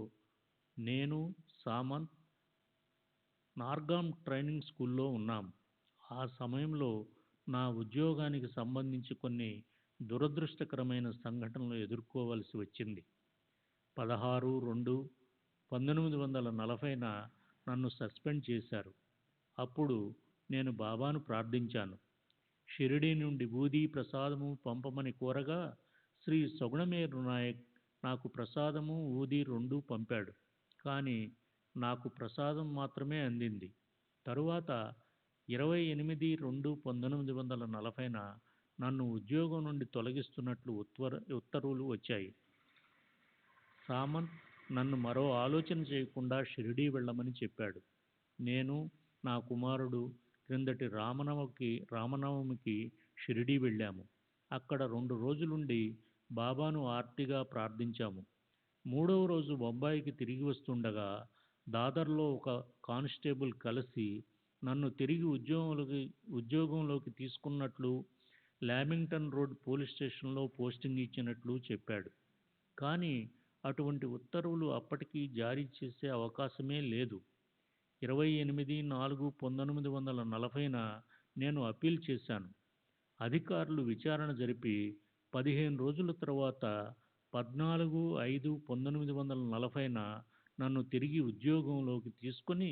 Speaker 4: నేను, సామంత్ నార్గాం ట్రైనింగ్ స్కూల్లో ఉన్నాం. ఆ సమయంలో నా ఉద్యోగానికి సంబంధించి కొన్ని దురదృష్టకరమైన సంఘటనలు ఎదుర్కోవలసి వచ్చింది. 16/2/1940న నన్ను సస్పెండ్ చేశారు. అప్పుడు నేను బాబాను ప్రార్థించాను. షిరిడీ నుండి బూదీ ప్రసాదము పంపమని కోరగా శ్రీ సగుణమేరు నాయక్ నాకు ప్రసాదము, ఊది రెండూ పంపాడు. కానీ నాకు ప్రసాదం మాత్రమే అందింది. తరువాత 28/2/1940న నన్ను ఉద్యోగం నుండి తొలగిస్తున్నట్లు ఉత్తర్వులు వచ్చాయి. సామంత్ నన్ను మరో ఆలోచన చేయకుండా షిరిడీ వెళ్ళమని చెప్పాడు. నేను, నా కుమారుడు క్రిందటి రామనవమికి షిరిడీ వెళ్ళాము. అక్కడ 2 రోజులుండి బాబాను ఆర్తిగా ప్రార్థించాము. 3వ రోజు బొంబాయికి తిరిగి వస్తుండగా దాదర్లో ఒక కానిస్టేబుల్ కలిసి నన్ను తిరిగి ఉద్యోగంలోకి తీసుకున్నట్లు, లామింగ్టన్ రోడ్ పోలీస్ స్టేషన్లో పోస్టింగ్ ఇచ్చినట్లు చెప్పాడు. కానీ అటువంటి ఉత్తర్వులు అప్పటికి జారీ చేసే అవకాశమే లేదు. 28/4/1940న నేను అప్పీల్ చేశాను. అధికారులు విచారణ జరిపి 15 రోజుల తర్వాత 14/5/1940న నన్ను తిరిగి ఉద్యోగంలోకి తీసుకుని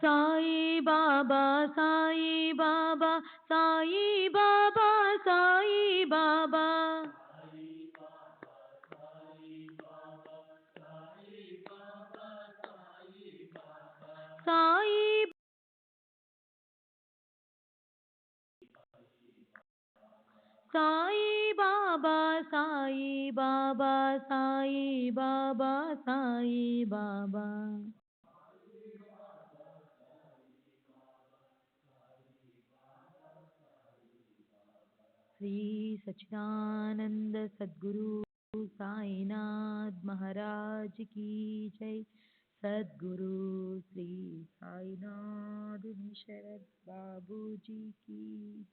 Speaker 1: సాయి బాబా సాయి బాబా సాయి బాబా సాయి బాబా సాయి సాయి బాబా సాయి బాబా సాయి బాబా సాయి బాబా శ్రీ సచ్చిదానంద సద్గురు సాయినాథ్ మహారాజ్ की जय सद्गुरु श्री साईनाथ शरद बाबू जी की जय।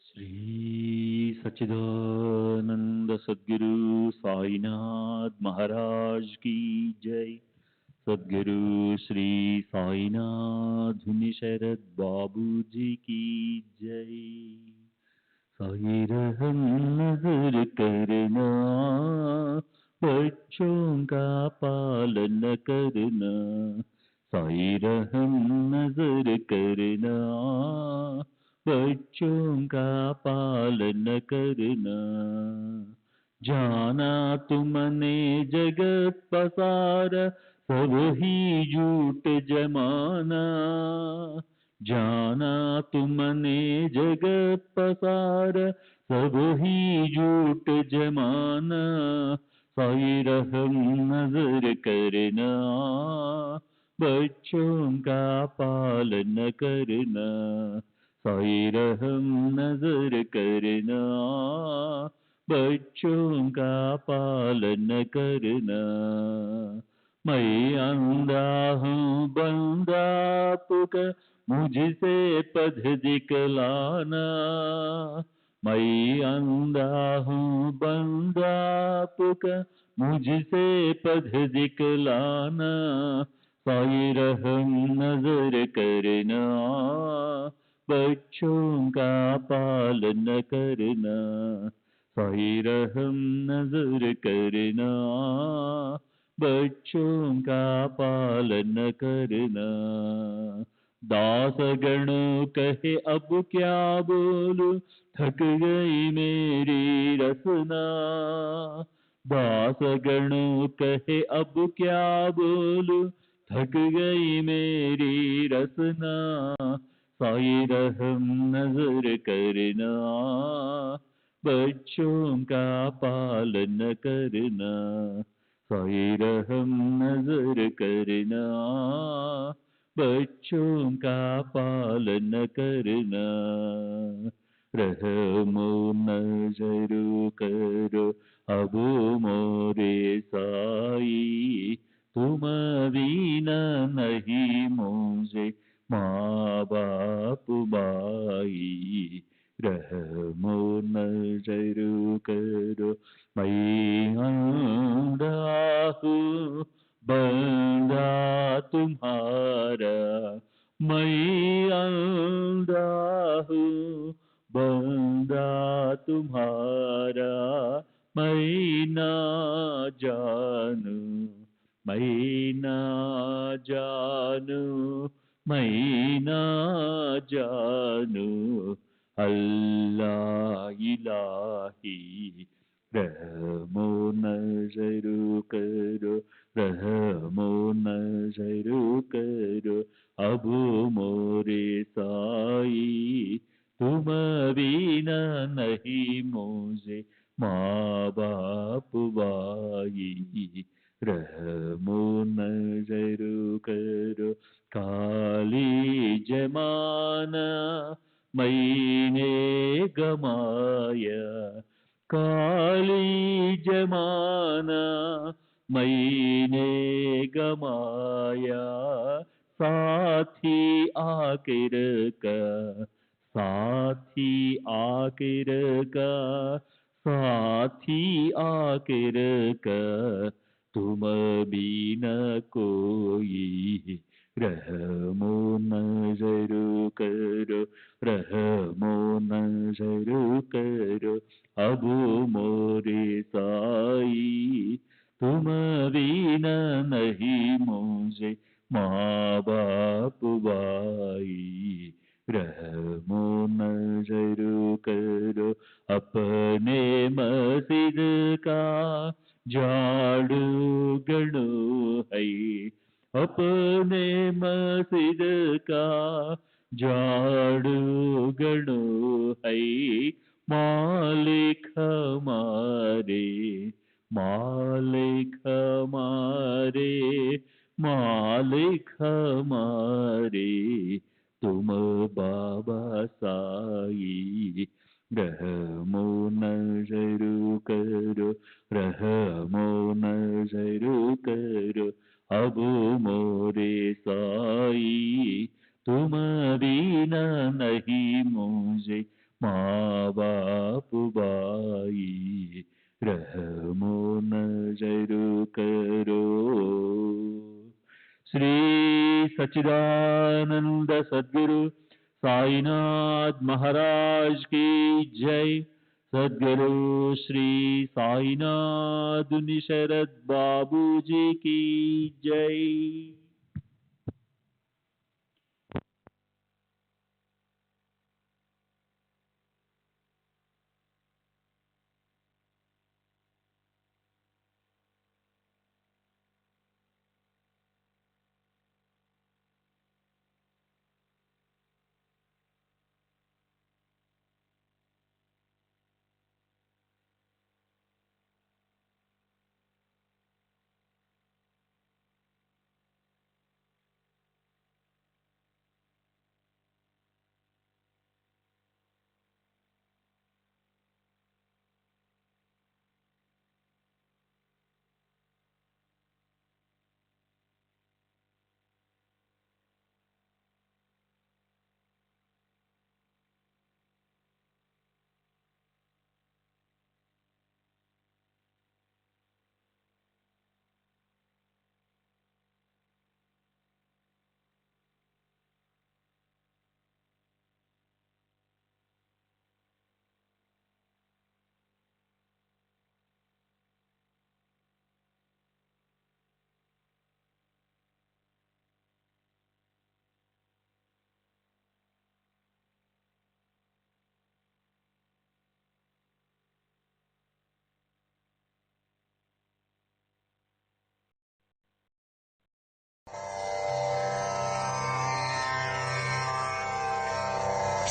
Speaker 2: श्री सच्चिदानंद सद्गुरु साईनाथ महाराज की जय। सद्गुरु श्री साईनाथ शरद बाबू जी की जय। साई रहम नजर करना, बच्चों का पालन करना। साई रहम नजर करना, बच्चों का पालन करना। जाना तुमने जगत पसारा, सब ही झूठ जमाना। जाना तुमने जगत पसारा, सब ही झूठ जमाना। साई रहम नजर करना, बच्चों का पालन करना। साई रहम नजर करना, बच्चों का पालन करना। मैं अंधा हूँ बंदा पुकार, मुझसे पथ दिखलाना। मैं अंधा हूँ बंदा पुकार, मुझसे पथ दिखलाना। साई रहम नजर करना, बच्चों का पालन करना। साई रहम नजर करना, बच्चों का पालन करना। दास गण कहे अब क्या बोलूं, थक गई मेरी रसना। दास गण कहे अब क्या बोलूं, थक गई मेरी रसना। साई रहम नजर करना, बच्चों का पालन करना। साई रहम नजर करना, बच्चों का पालन करना। रहमो नजर करो अब मोरे साई, तुम बिना नहीं मुझे माँ बाप भाई। रहमो नजर करो, मैं अंधा हूँ बंदा तुम्हारा मैं अंधा हूँ, बंदा तुम्हारा मैं ना जानू, मैं ना जानू, मैं ना जानू। अल्लाह इलाही रहमो नजर करो, रहमो नजर करो, अब मोरे साई तुम बिना नहीं मुझे माँ बाप भाई। रहमो नजर करो, काली जमाना मैंने गमाया, काली जमाना मैंने गमाया। साथी आखिर का, साथी आखिर का, साथी आखिर का तुम बिना कोई। रहमो नजर करो, रहमो नजर करो, अब मोरे साई तुम बिना नहीं मुझे माँ बाप भाई। रहमो नजर करो, अपने मस्जिद का झाड़ू गणो है, अपने मस्जिद का झाड़ू गणो है। मालिक हमारे, मालिक हमारे, मालिक हमारे तुम बाबा साई। रहमो नजर करो, रहमो नजर करो, अब मोरे साई तुम बिना नहीं मुझे माँ बाप भाई। रहमो नजर करो। श्री सच्चिदानंद सद्गुरु साईनाथ महाराज की जय। सद्गुरु श्री साईनाथ शरद बाबू जी की जय।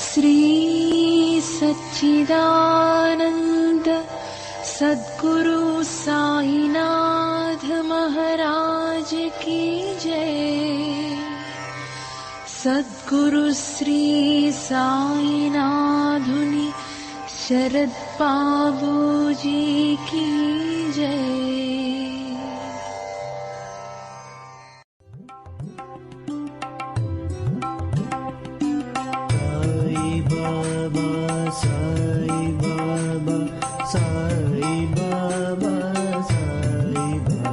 Speaker 5: श्री सच्चिदानंद सद्गुरु साईनाथ महाराज की जय। सद्गुरु श्री साईनाथुनि शरद बाबू जी की जय।
Speaker 6: साई बाबा साई बाबा